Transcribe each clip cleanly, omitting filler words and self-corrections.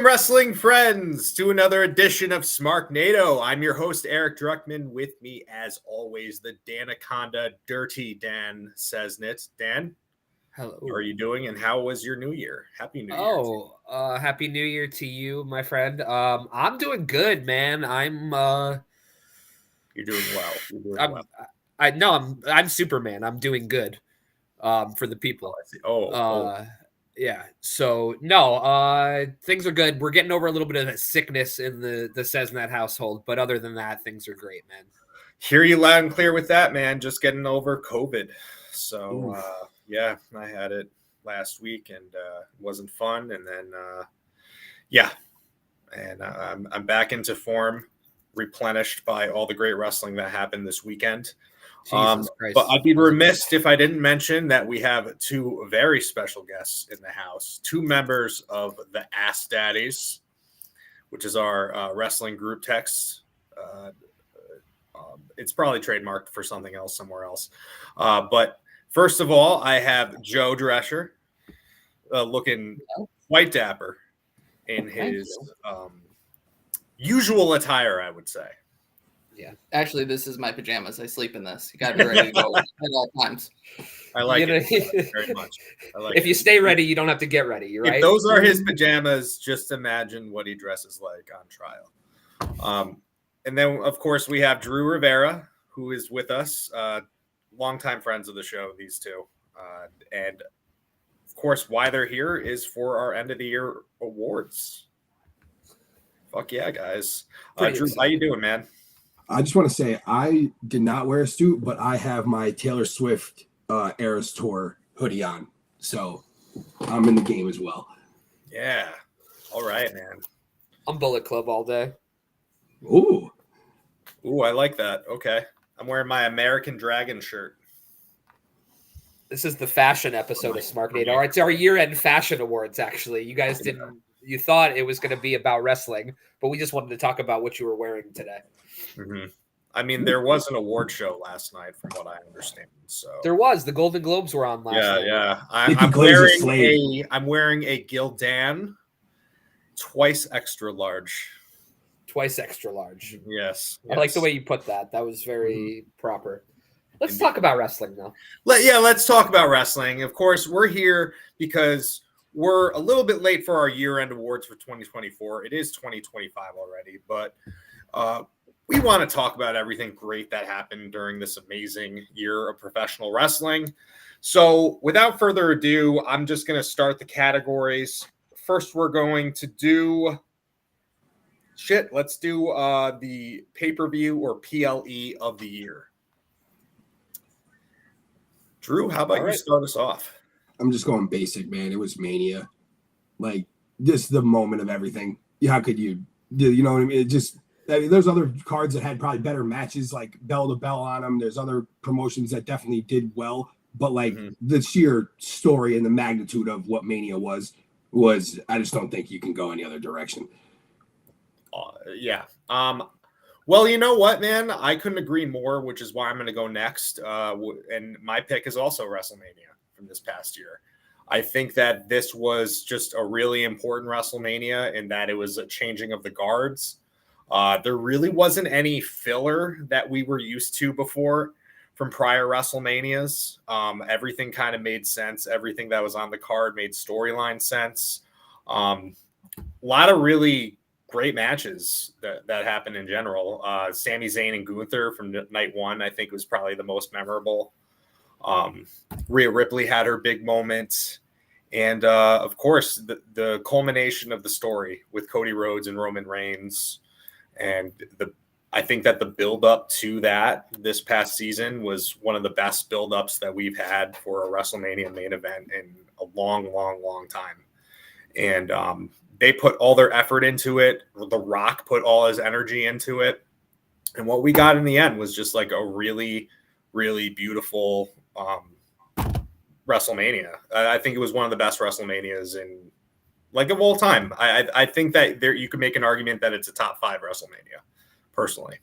Wrestling friends, to another edition of Smarknado. I'm your host, Eric Druckman. With me, as always, the Danaconda Dirty Dan Sesnit. Dan, Hello. how are you doing, and how was your New Year? Happy New Year. Happy New Year to you, my friend. I'm doing good, man. You're doing well. You're doing I'm, well. I'm Superman. I'm doing good. For the people. I see. Oh. Yeah. So no, things are good. We're getting over a little bit of that sickness in the Cesnat household, but other than that, things are great, man. Hear you loud and clear with that, man. Just getting over COVID. So, yeah, I had it last week and wasn't fun. And then, I'm back into form, replenished by all the great wrestling that happened this weekend. Jesus Christ. But I'd be remiss if I didn't mention that we have two very special guests in the house, two members of the Ass Daddies, which is our wrestling group text. It's probably trademarked for something else somewhere else. But first of all, I have Joe Drescher looking quite dapper in his usual attire, I would say. Yeah, actually, this is my pajamas. I sleep in this. You got to be ready to go at all times. I like it very much. If you stay ready, you don't have to get ready, right? If those are his pajamas, just imagine what he dresses like on trial. And then, of course, we have Drew Rivera, who is with us, longtime friends of the show, these two. And, of course, why they're here is for our end-of-the-year awards. Fuck yeah, guys. Drew, how you doing, man? I just want to say I did not wear a suit, but I have my Taylor Swift Eras Tour hoodie on. So I'm in the game as well. Yeah. All right, man. I'm Bullet Club all day. Ooh, I like that. Okay. I'm wearing my American Dragon shirt. This is the fashion episode of Smarknado. It's our year-end fashion awards, actually. You guys you thought it was going to be about wrestling, but we just wanted to talk about what you were wearing today. Mm-hmm. I mean, there was an award show last night, from what I understand. So there was. The Golden Globes were on last night. Yeah. I'm wearing a Gildan twice extra large. Twice extra large. Yes. I like the way you put that. That was very proper. Let's talk about wrestling now. Let's talk about wrestling. Of course, we're here because we're a little bit late for our year-end awards for 2024. It is 2025 already, but we want to talk about everything great that happened during this amazing year of professional wrestling. So without further ado, I'm just going to start the categories. First, we're going to do let's do the pay-per-view or PLE of the year. Drew, how about you start us off? I'm just going basic, man. It was Mania. Like, just the moment of everything. How could you know what I mean? There's other cards that had probably better matches, like bell to bell on them. There's other promotions that definitely did well, but the sheer story and the magnitude of what Mania was I just don't think you can go any other direction. Yeah. Well, you know what, man? I couldn't agree more, which is why I'm going to go next. And my pick is also WrestleMania from this past year. I think that this was just a really important WrestleMania in that it was a changing of the guards. There really wasn't any filler that we were used to before from prior WrestleManias. Everything kind of made sense. Everything that was on the card made storyline sense. A lot of really great matches that happened in general. Sami Zayn and Gunther from night one, I think, was probably the most memorable. Rhea Ripley had her big moment. And, of course, the culmination of the story with Cody Rhodes and Roman Reigns. And I think that the build-up to that this past season was one of the best build-ups that we've had for a WrestleMania main event in a long, long, long time. And they put all their effort into it. The Rock put all his energy into it. And what we got in the end was just like a really, really beautiful WrestleMania. I think it was one of the best WrestleManias of all time. I think that you could make an argument that it's a top 5 WrestleMania, personally.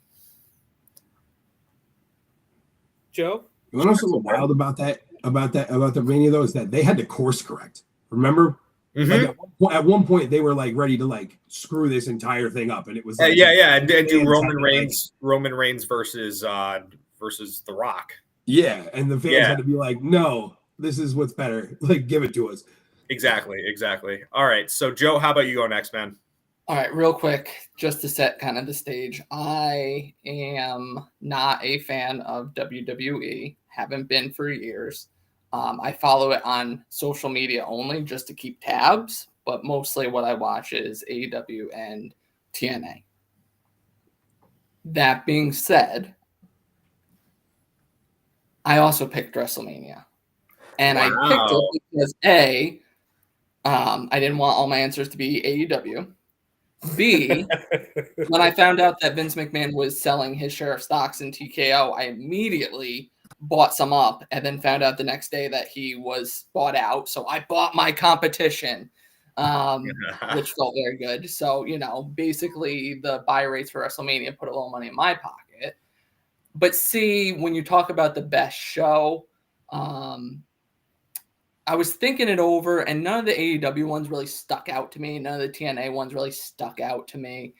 Joe? You know what's so wild about the Mania, though, is that they had to course correct. Remember? Mhm. Like at one point, they were like ready to like screw this entire thing up, and it was like, and do fans Roman had to, Reigns, Roman Reigns versus The Rock. yeah, and the fans Yeah. had to be like, no, this is what's better. Like, give it to us. Exactly. All right. So Joe, how about you go next, man? All right, real quick, just to set kind of the stage. I am not a fan of WWE. Haven't been for years. I follow it on social media only just to keep tabs, but mostly what I watch is AEW and TNA. That being said, I also picked WrestleMania. And I picked it because I didn't want all my answers to be AEW. B, when I found out that Vince McMahon was selling his share of stocks in TKO, I immediately bought some up and then found out the next day that he was bought out. So I bought my competition, which felt very good. So, basically the buy rates for WrestleMania put a little money in my pocket. But C, when you talk about the best show, I was thinking it over, and none of the AEW ones really stuck out to me. None of the TNA ones really stuck out to me.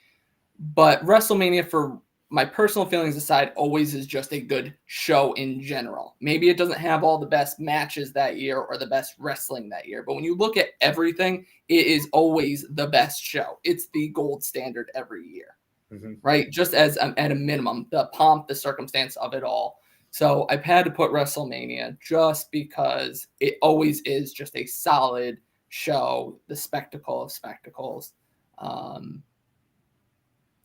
But WrestleMania, for my personal feelings aside, always is just a good show in general. Maybe it doesn't have all the best matches that year or the best wrestling that year. But when you look at everything, it is always the best show. It's the gold standard every year, right? Just as at a minimum, the pomp, the circumstance of it all. So I've had to put WrestleMania just because it always is just a solid show, the spectacle of spectacles.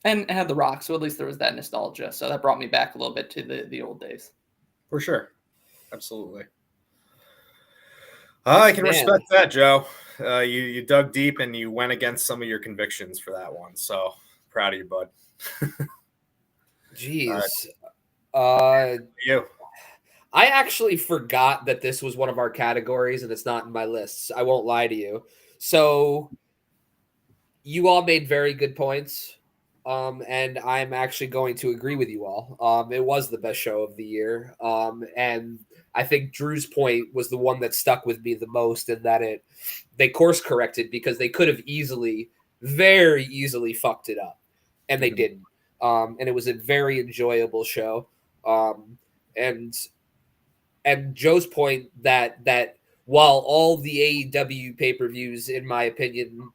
And it had The Rock, so at least there was that nostalgia. So that brought me back a little bit to the old days. For sure. Absolutely. I can respect that, Joe. You dug deep and you went against some of your convictions for that one. So proud of you, bud. Jeez. You. I actually forgot that this was one of our categories and it's not in my lists. I won't lie to you. So you all made very good points. And I'm actually going to agree with you all. It was the best show of the year. And I think Drew's point was the one that stuck with me the most, in that they course corrected because they could have very easily fucked it up, and they didn't. And it was a very enjoyable show. And Joe's point that while all the AEW pay-per-views, in my opinion,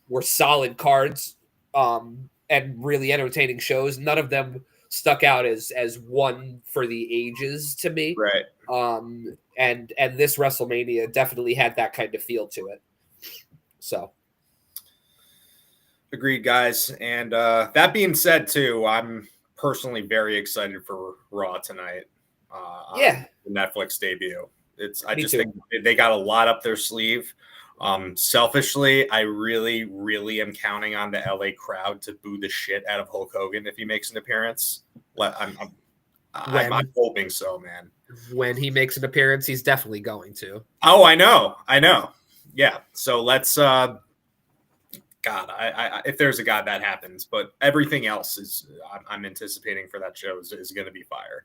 were solid cards, and really entertaining shows, none of them stuck out as one for the ages to me. Right. And this WrestleMania definitely had that kind of feel to it. So. Agreed, guys. And that being said, too, I'm personally very excited for Raw tonight. The Netflix debut. I just think they got a lot up their sleeve. Selfishly, I really, really am counting on the LA crowd to boo the shit out of Hulk Hogan if he makes an appearance. I'm hoping so, man. When he makes an appearance, he's definitely going to. Oh, I know. Yeah. So let's. God, if there's a God, that happens. But everything else is, I'm anticipating for that show is going to be fire.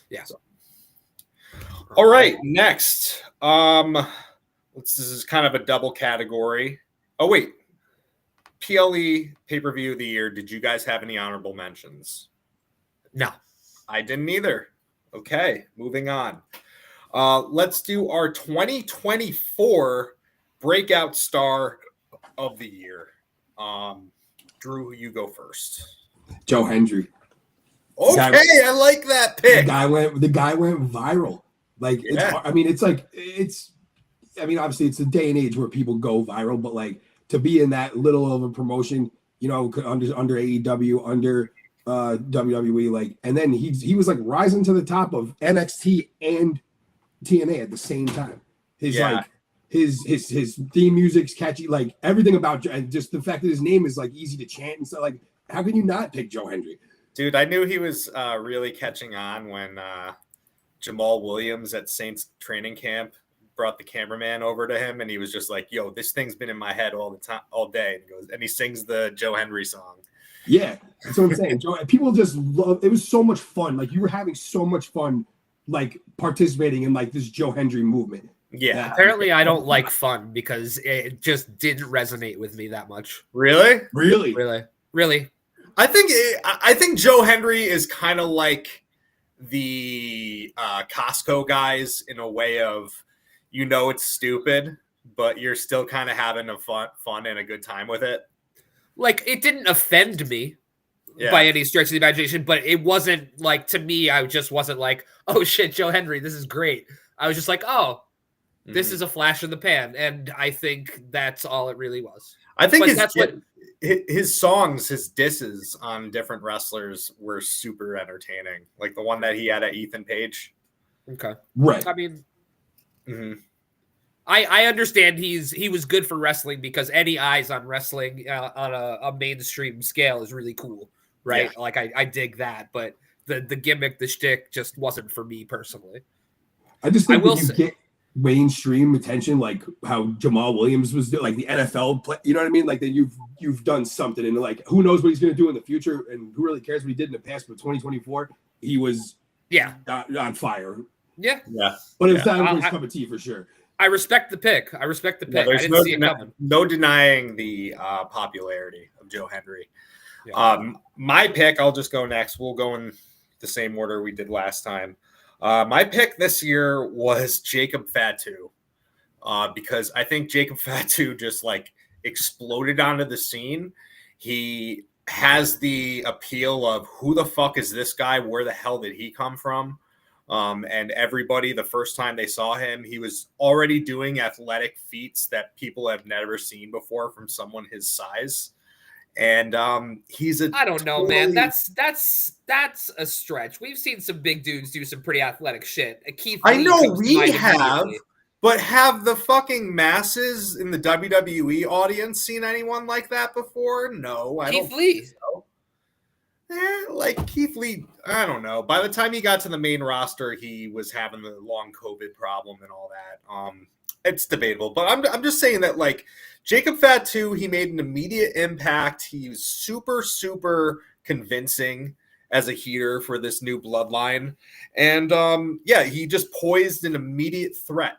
Yeah. So. All right. Next. This is kind of a double category. Oh, wait. PLE pay-per-view of the year. Did you guys have any honorable mentions? No. I didn't either. Okay, moving on. Let's do our 2024 breakout star of the year. Drew, you go first. Joe Hendry. Okay, I like that pick. The guy went viral. Like, obviously it's a day and age where people go viral, but like to be in that little of a promotion, under AEW, under WWE, like, and then he was like rising to the top of NXT and TNA at the same time. His theme music's catchy, like everything about, and just the fact that his name is like easy to chant and stuff. Like, how can you not pick Joe Hendry? Dude, I knew he was really catching on when Jamal Williams at Saints training camp brought the cameraman over to him, and he was just like, "Yo, this thing's been in my head all day." And he sings the Joe Hendry song. Yeah, that's what I'm saying. Joe, people just love. It was so much fun. Like, you were having so much fun, like participating in like this Joe Hendry movement. Yeah. Apparently, I don't like fun because it just didn't resonate with me that much. Really? Really? Really. I think Joe Hendry is kind of like the Costco guys in a way of, it's stupid, but you're still kind of having a fun and a good time with it. Like, it didn't offend me Yeah. by any stretch of the imagination, but it wasn't like, to me, I just wasn't like, oh shit, Joe Hendry, this is great. I was just like, oh, this is a flash in the pan, and I think that's all it really was. I think But his songs, his disses on different wrestlers were super entertaining. Like the one that he had at Ethan Page. Okay. Right. I mean, I understand he was good for wrestling because any eyes on wrestling on a mainstream scale is really cool, right? Yeah. Like I dig that, but the gimmick, the shtick, just wasn't for me personally. I just think that you get mainstream attention, like how Jamal Williams was doing, like the NFL play, you know what I mean? Like that you've done something, and like who knows what he's going to do in the future, and who really cares what he did in the past? But 2024, he was on fire. Yeah. But it's not everybody's cup of tea for sure. I respect the pick. I There's didn't see it coming. No denying the popularity of Joe Hendry. Yeah. My pick, I'll just go next. We'll go in the same order we did last time. My pick this year was Jacob Fatu, because I think Jacob Fatu just like exploded onto the scene. He has the appeal of who the fuck is this guy? Where the hell did he come from? And everybody, the first time they saw him, he was already doing athletic feats that people have never seen before from someone his size. And he's I don't know, man. That's a stretch. We've seen some big dudes do some pretty athletic shit. Keith Lee, I know we have, but have the fucking masses in the WWE audience seen anyone like that before? No, I don't think so. Like Keith Lee, I don't know. By the time he got to the main roster, he was having the long COVID problem and all that. It's debatable, but I'm just saying that like Jacob Fatu, he made an immediate impact. He was super, super convincing as a heater for this new bloodline. And he just poised an immediate threat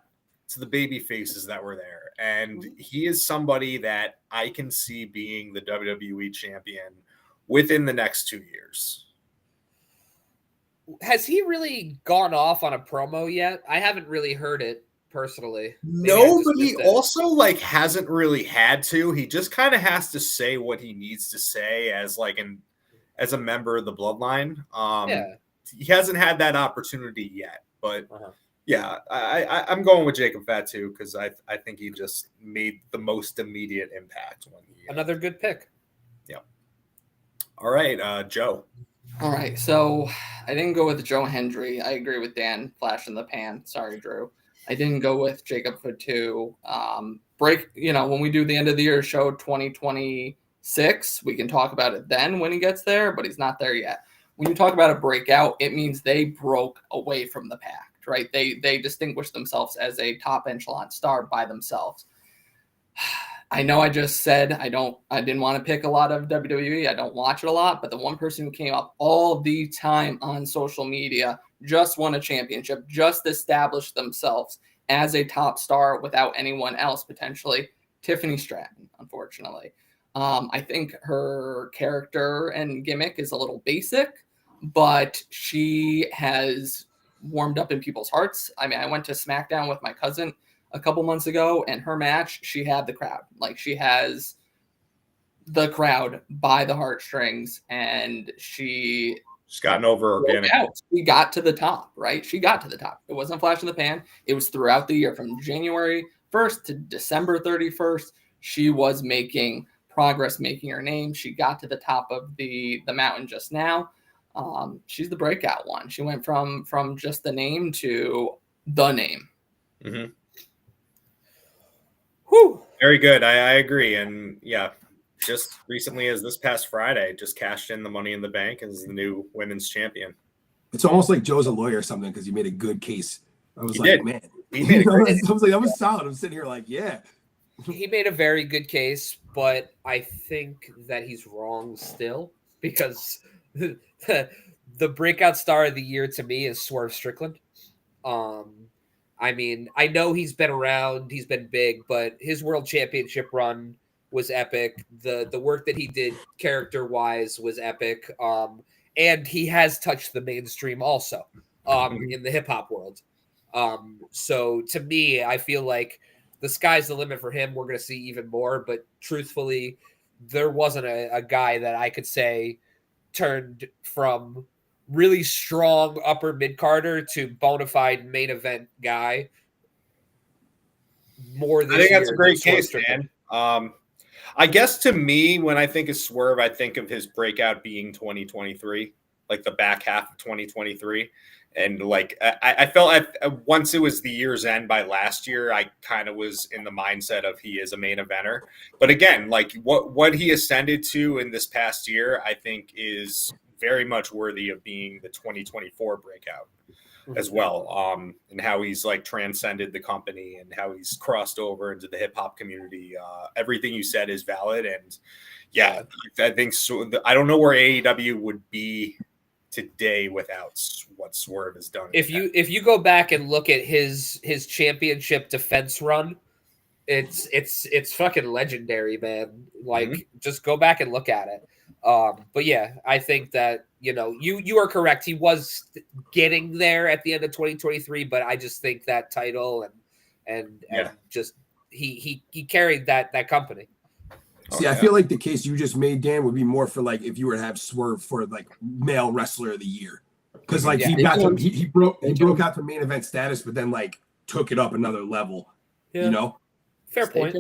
to the baby faces that were there. And he is somebody that I can see being the WWE champion within the next 2 years. Has he really gone off on a promo yet? I haven't really heard it personally. No, but he also like hasn't really had to. He just kind of has to say what he needs to say as a member of the bloodline. He hasn't had that opportunity yet, but I'm going with Jacob Fatu because I think he just made the most immediate impact when he another good pick. Yeah. All right, Joe. All right, so I didn't go with Joe Hendry. I agree with Dan. Flash in the pan. Sorry, Drew. I didn't go with Jacob Fatu. When we do the end of the year show 2026, we can talk about it then when he gets there, but he's not there yet. When you talk about a breakout, it means they broke away from the pack, right? They distinguished themselves as a top echelon star by themselves. I know I just said I didn't want to pick a lot of WWE. I don't watch it a lot, but the one person who came up all the time on social media just won a championship, just established themselves as a top star without anyone else potentially, Tiffany Stratton, unfortunately. I think her character and gimmick is a little basic, but she has warmed up in people's hearts. I mean, I went to SmackDown with my cousin a couple months ago, and her match, she had the crowd. Like, she has the crowd by the heartstrings, and she's gotten over organically. She got to the top, right? She got to the top. It wasn't a flash in the pan. It was throughout the year from January 1st to December 31st. She was making progress, making her name. She got to the top of the mountain just now. She's the breakout one. She went from just the name to the name. Mm-hmm. Whew. Very good. I agree. And just recently as this past Friday, just cashed in the Money in the Bank as the new women's champion. It's almost like Joe's a lawyer or something because you made a good case. I was man. He made I was like, that was solid. I'm sitting here like, yeah. He made a very good case, but I think that he's wrong still because the breakout star of the year to me is Swerve Strickland. I mean, I know he's been around, he's been big, but his world championship run was epic. The work that he did character wise was epic. And he has touched the mainstream also in the hip hop world. So to me, I feel like the sky's the limit for him. We're going to see even more. But truthfully, there wasn't a guy that I could say turned from really strong upper mid carder to bona fide main event guy more this I think year. that's a great Swerve case, Strickland. man. I guess to me, when I think of Swerve, I think of his breakout being 2023, like the back half of 2023. And like I felt once it was the year's end by last year, I kind of was in the mindset of he is a main eventer. But again, like what he ascended to in this past year, I think is very much worthy of being the 2024 breakout as well. And how he's like transcended the company and how he's crossed over into the hip hop community. Everything you said is valid. And yeah, I think so. I don't know where AEW would be today without what Swerve has done. If you go back and look at his championship defense run, it's fucking legendary, man. Like just go back and look at it. But yeah, I think that you are correct. He was getting there at the end of 2023, but I just think that title and just he carried that company. See, I feel like the case you just made, Dan, would be more for like if you were to have Swerve for like male wrestler of the year, because like he broke out to main event status, but then like took it up another level. Yeah. Fair point.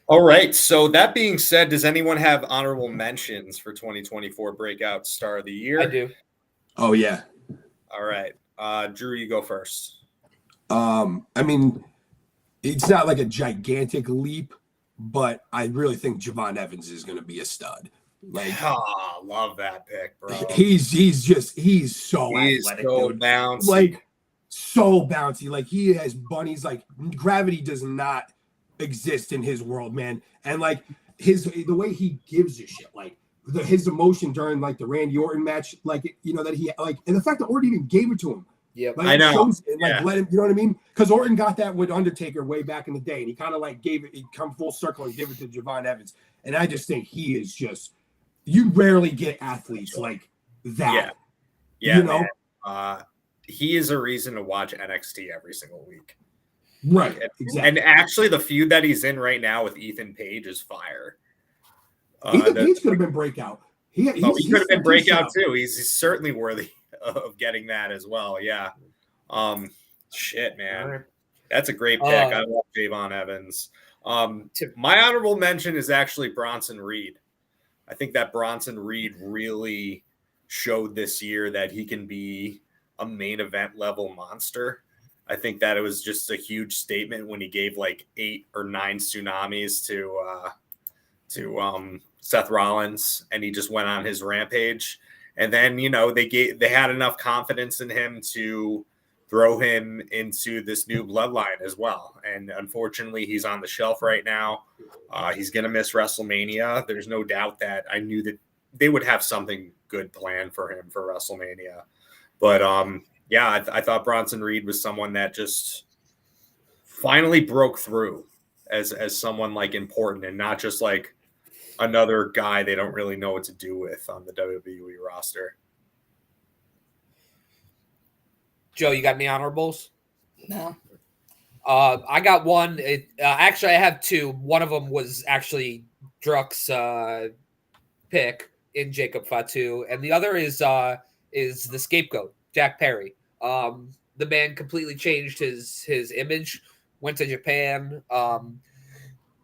All right. So that being said, does anyone have honorable mentions for 2024 breakout star of the year? I do. Oh yeah. All right. Drew, you go first. I mean, it's not like a gigantic leap, but I really think Javon Evans is going to be a stud. Like, love that pick, bro. He's so athletic, so dude. bouncy. Like so bouncy. Like he has bunnies. Like gravity does not exist in his world, man. And like the way he gives a shit, like his emotion during like the Randy Orton match, like that he like, and the fact that Orton even gave it to him. Yeah, like, I know. Let him, you know what I mean? Because Orton got that with Undertaker way back in the day, and he kind of like he come full circle and gave it to Javon Evans. And I just think he is just, you rarely get athletes like that. Yeah. He is a reason to watch NXT every single week. Right. Exactly. And actually, the feud that he's in right now with Ethan Page is fire. Ethan Page could have been breakout. He could have been breakout too. He's certainly worthy of getting that as well. Yeah. Shit, man. That's a great pick. I love Javon Evans. My honorable mention is actually Bronson Reed. I think that Bronson Reed really showed this year that he can be a main event level monster. I think that it was just a huge statement when he gave like 8 or 9 tsunamis to Seth Rollins, and he just went on his rampage. And then, they had enough confidence in him to throw him into this new bloodline as well. And unfortunately, he's on the shelf right now. He's going to miss WrestleMania. There's no doubt that I knew that they would have something good planned for him for WrestleMania. But I thought Bronson Reed was someone that just finally broke through as someone like important and not just like another guy they don't really know what to do with on the WWE roster. Joe, you got any honorables? No. I got one. Actually, I have 2. One of them was actually Druck's pick in Jacob Fatu, and the other is the scapegoat, Jack Perry. The man completely changed his image, went to Japan,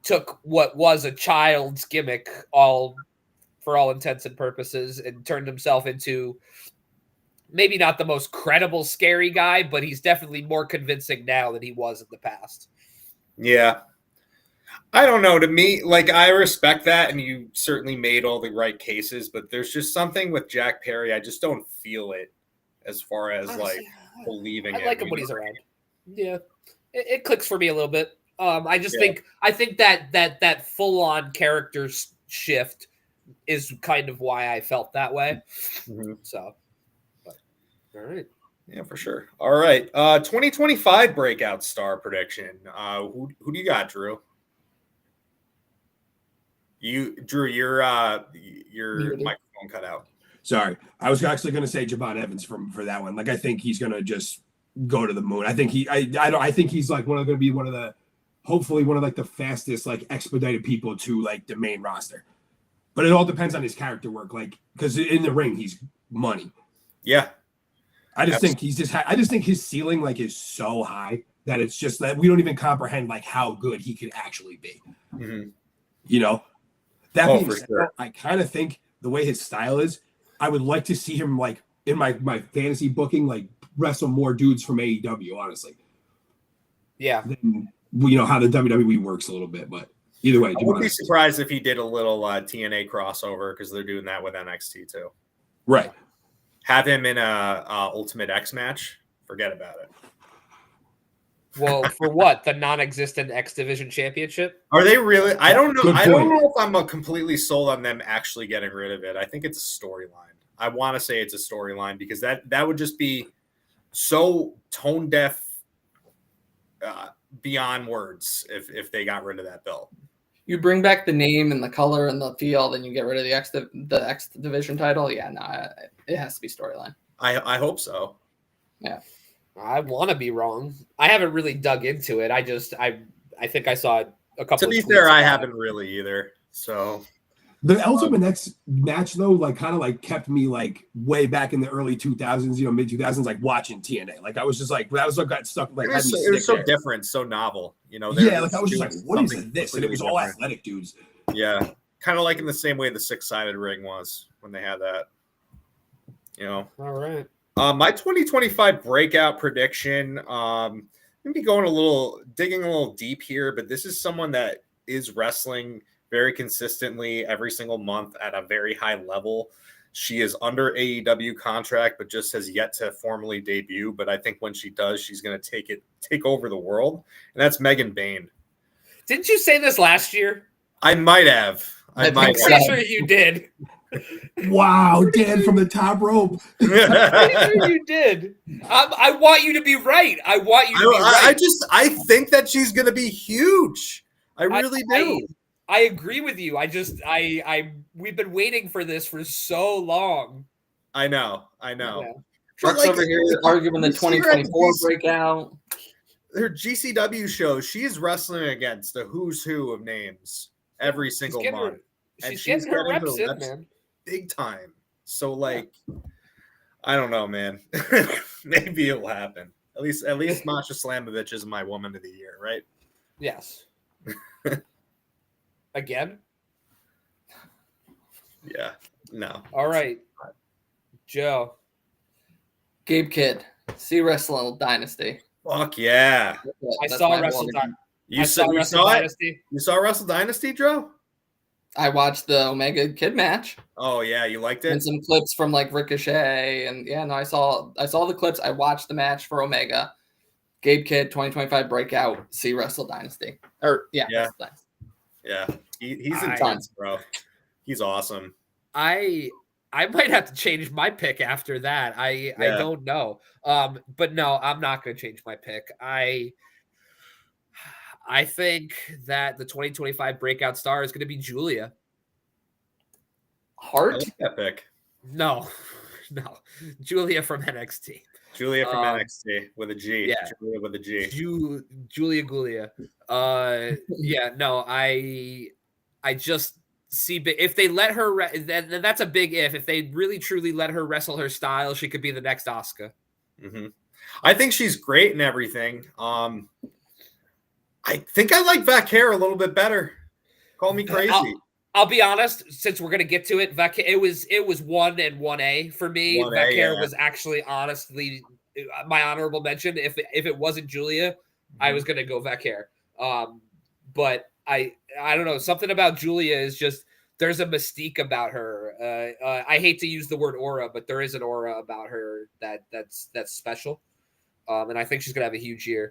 took what was a child's gimmick for all intents and purposes, and turned himself into maybe not the most credible, scary guy, but he's definitely more convincing now than he was in the past. Yeah. I don't know. To me, like, I respect that, and you certainly made all the right cases, but there's just something with Jack Perry. I just don't feel it as far as, like, believing it. I like him when he's around. Yeah. It clicks for me a little bit. I think that full-on character shift is kind of why I felt that way. Mm-hmm. So, but, all right. Yeah, for sure. All right. 2025 breakout star prediction. Who do you got, Drew? Drew, your Muted. microphone cut out. Sorry, I was actually going to say Javon Evans for that one. Like, I think he's going to just go to the moon. I think I think he's like going to be one of the, hopefully one of like the fastest like expedited people to like the main roster. But it all depends on his character work, like because in the ring he's money. Yeah, I just think I just think his ceiling like is so high that it's just that we don't even comprehend like how good he could actually be. Mm-hmm. You know, that being said, sure. I kind of think the way his style is, I would like to see him like in my fantasy booking, like wrestle more dudes from AEW, honestly. Yeah. Then, you know how the WWE works a little bit, but either way, I wouldn't be surprised if he did a little TNA crossover because they're doing that with NXT too. Right. Have him in a Ultimate X match. Forget about it. Well, for what? The non-existent X Division Championship? Are they really? I don't know. Good I don't point. know if I'm completely sold on them actually getting rid of it. I think it's a storyline. I want to say it's a storyline because that would just be so tone deaf beyond words if they got rid of that belt. You bring back the name and the color and the feel, then you get rid of the X Division title. Yeah, no, it has to be storyline. I hope so. Yeah. I want to be wrong. I haven't really dug into it. I think I saw a couple. To be of tweets fair, I about haven't really either. So the Ultimate X match though, like kind of like kept me like way back in the early 2000s, you know, mid 2000s, like watching TNA. Like I was just like that was what got stuck. Like it was so different, so novel. You know, yeah, like I was just like, what is something this? And it was all different. athletic dudes. Yeah, kind of like in the same way the 6-sided ring was when they had that. You know. All right. My 2025 breakout prediction. Maybe digging a little deep here, but this is someone that is wrestling very consistently every single month at a very high level. She is under AEW contract, but just has yet to formally debut. But I think when she does, she's going to take over the world, and that's Megan Bayne. Didn't you say this last year? I might have. I I'm pretty sure you did. Wow, Dan from the top rope. I'm pretty sure you did. I want you to be right. I want you to be right. I think that she's going to be huge. I really do. I agree with you. We've been waiting for this for so long. I know. Yeah. Truck's over here arguing the 2024 breakout. Her GCW show, she's wrestling against the who's who of names every single month. She's getting her reps in, man. Big time. So like, I don't know, man. Maybe it'll happen. At least Masha Slamovich is my woman of the year, right? Yes. Again? Yeah. No. All right. Joe. Gabe Kidd. See Wrestle Dynasty. Fuck yeah. I saw Wrestle Dynasty. You saw Wrestle Dynasty, Joe? I watched the Omega Kid match. Oh yeah, you liked it? And some clips from like Ricochet. And yeah, no, I saw the clips. I watched the match for Omega. Gabe Kidd, 2025 breakout. See Wrestle Dynasty. Yeah. He's intense, bro. He's awesome. I might have to change my pick after that. I don't know. But no, I'm not going to change my pick. I think that the 2025 breakout star is going to be Julia Hart. I like that pick. No, Julia from NXT. Julia from NXT with a G. Yeah. Julia with a G. Julia Gulia. Yeah, no, I just see if they let her, that's a big if. If they really truly let her wrestle her style, she could be the next Asuka. Mm-hmm. I think she's great and everything. I think I like Vaquer a little bit better. Call me crazy. I'll be honest, since we're gonna get to it, it was 1 and 1A for me. Vaquer was actually honestly my honorable mention. If it wasn't Julia, I was gonna go Vaquer. But I don't know. Something about Julia is just there's a mystique about her. I hate to use the word aura, but there is an aura about her that's special. And I think she's gonna have a huge year.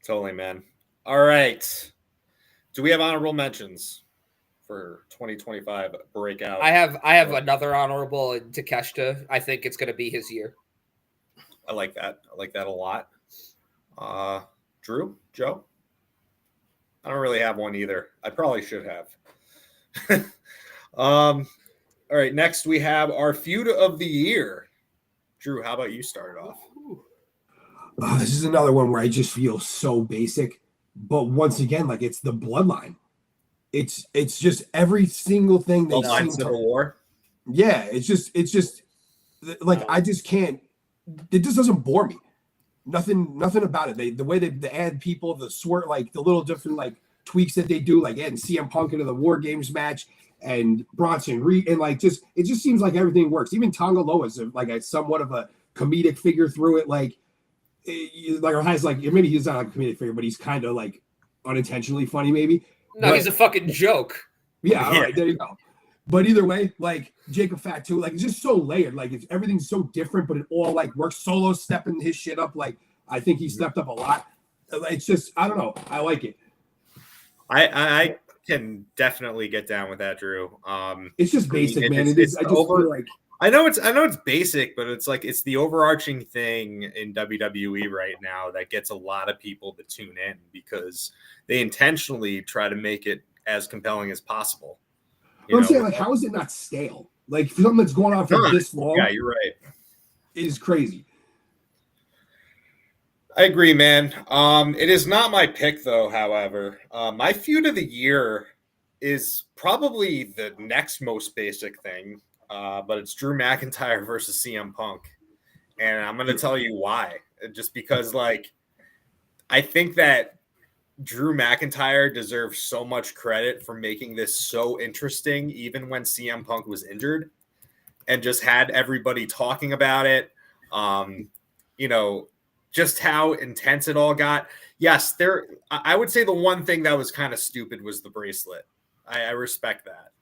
Totally, man. All right. Do we have honorable mentions for 2025 breakout? I have another honorable in Takeshita. I think it's going to be his year. I like that. I like that a lot. Drew, Joe. I don't really have one either. I probably should have. All right. Next, we have our feud of the year. Drew, how about you start it off? This is another one where I just feel so basic, but once again, like it's the bloodline. It's just every single thing they Bloodline seem Civil War. Yeah, it's just like I just can't. It just doesn't bore me. Nothing about it. The way they add people, the sort like the little different like tweaks that they do, like adding CM Punk into the War Games match and Bronson Reed, and like it just seems like everything works. Even Tonga Loa is like a somewhat of a comedic figure through it, or has like maybe he's not a comedic figure, but he's kind of like unintentionally funny, maybe. No, he's a fucking joke. Yeah, all right, there you go. But either way, like Jacob Fatu, like it's just so layered. Like everything's so different, but it all like works. Solo stepping his shit up. Like I think he stepped up a lot. It's just I don't know. I like it. I can definitely get down with that, Drew. It's just basic, man. It is. I just feel like I know it's basic, but it's like it's the overarching thing in WWE right now that gets a lot of people to tune in because they intentionally try to make it as compelling as possible. I'm saying, like, how is it not stale? Like, something that's going on for this long. Yeah, you're right. Is crazy. I agree, man. It is not my pick, though, however. My feud of the year is probably the next most basic thing, but it's Drew McIntyre versus CM Punk. And I'm going to tell you why. Just because, like, I think that Drew McIntyre deserves so much credit for making this so interesting, even when CM Punk was injured, and just had everybody talking about it. Just how intense it all got. Yes, I would say the one thing that was kind of stupid was the bracelet. I respect that.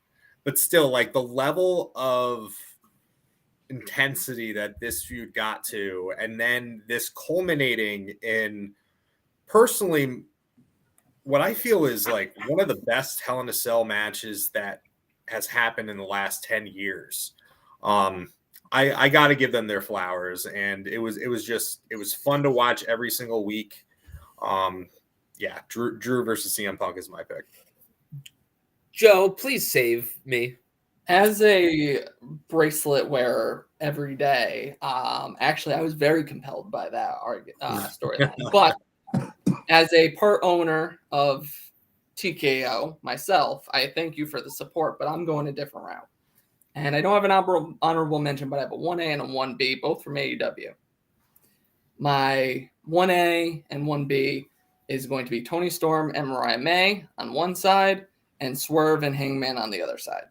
But still, like the level of intensity that this feud got to, and then this culminating in personally what I feel is like one of the best Hell in a Cell matches that has happened in the last 10 years. I got to give them their flowers, and it was fun to watch every single week. Drew versus CM Punk is my pick. Joe, please save me. As a bracelet wearer every day, actually, I was very compelled by that storyline. But as a part owner of TKO myself, I thank you for the support, but I'm going a different route. And I don't have an honorable mention, but I have a 1A and a 1B, both from AEW. My 1A and 1B is going to be Toni Storm and Mariah May on one side, and Swerve and Hangman on the other side.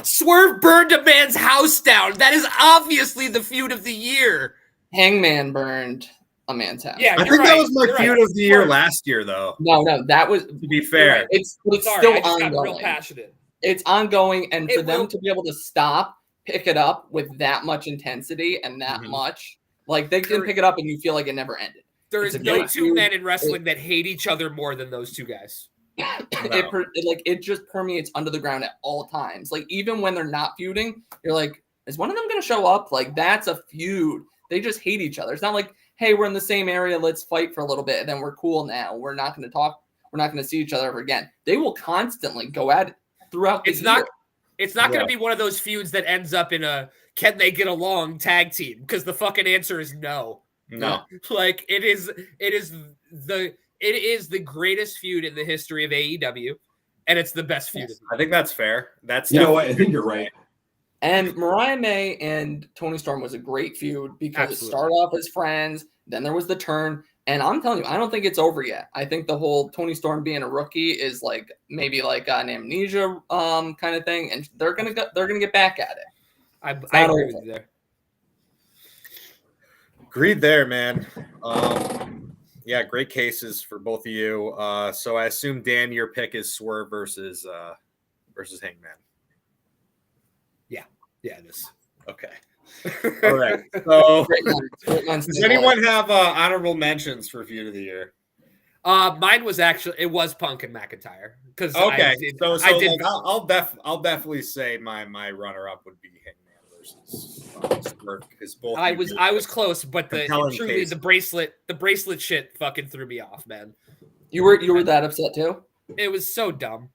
Swerve burned a man's house down. That is obviously the feud of the year. Hangman burned a man's house. Yeah, I think that was my feud of the year last year, though. No, that was, to be fair. Right. It's Sorry, still I just ongoing. got real passionate. It's ongoing, and for them to be able to pick it up with that much intensity and that much, like they can pick it up and you feel like it never ended. There is no two men in wrestling that hate each other more than those two guys. It just permeates under the ground at all times. Like even when they're not feuding, you're like, is one of them going to show up? Like that's a feud. They just hate each other. It's not like, hey, we're in the same area, let's fight for a little bit, and then we're cool now. We're not going to talk. We're not going to see each other ever again. They will constantly go at it throughout the year. It's not going to be one of those feuds that ends up in a can they get along tag team, because the fucking answer is no. No. Like it is the greatest feud in the history of AEW, and it's the best feud. I think that's fair. That's I think you're right. And Mariah May and Toni Storm was a great feud because it started off as friends, then there was the turn. And I'm telling you, I don't think it's over yet. I think the whole Toni Storm being a rookie is like maybe like an amnesia kind of thing, and they're gonna get back at it. I agree with you there. Agreed there, man. Yeah, great cases for both of you. So I assume Dan, your pick is Swerve versus Hangman. Yeah, it is. Okay. All right. So, does anyone have honorable mentions for feud of the year? Mine was it was Punk and McIntyre. I'll definitely say my runner up would be Hangman versus because both I you was made I was close, but compelling truly case. the bracelet shit fucking threw me off, man. You were that upset too? It was so dumb.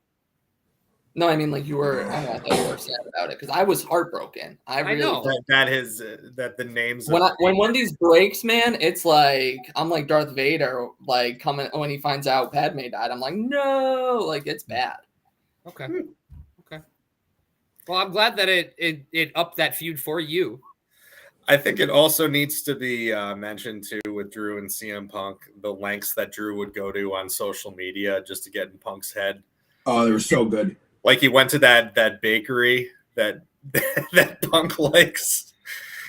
No, I mean like you were. I thought you were sad about it because I was heartbroken. I really know. felt that the names when of when one of these breaks, man, it's like I'm like Darth Vader, like coming when he finds out Padme died. I'm like, no, like it's bad. Okay. Okay. Well, I'm glad that it upped that feud for you. I think it also needs to be mentioned too with Drew and CM Punk, the lengths that Drew would go to on social media just to get in Punk's head. Oh, they were so good. Like he went to that bakery that that Punk likes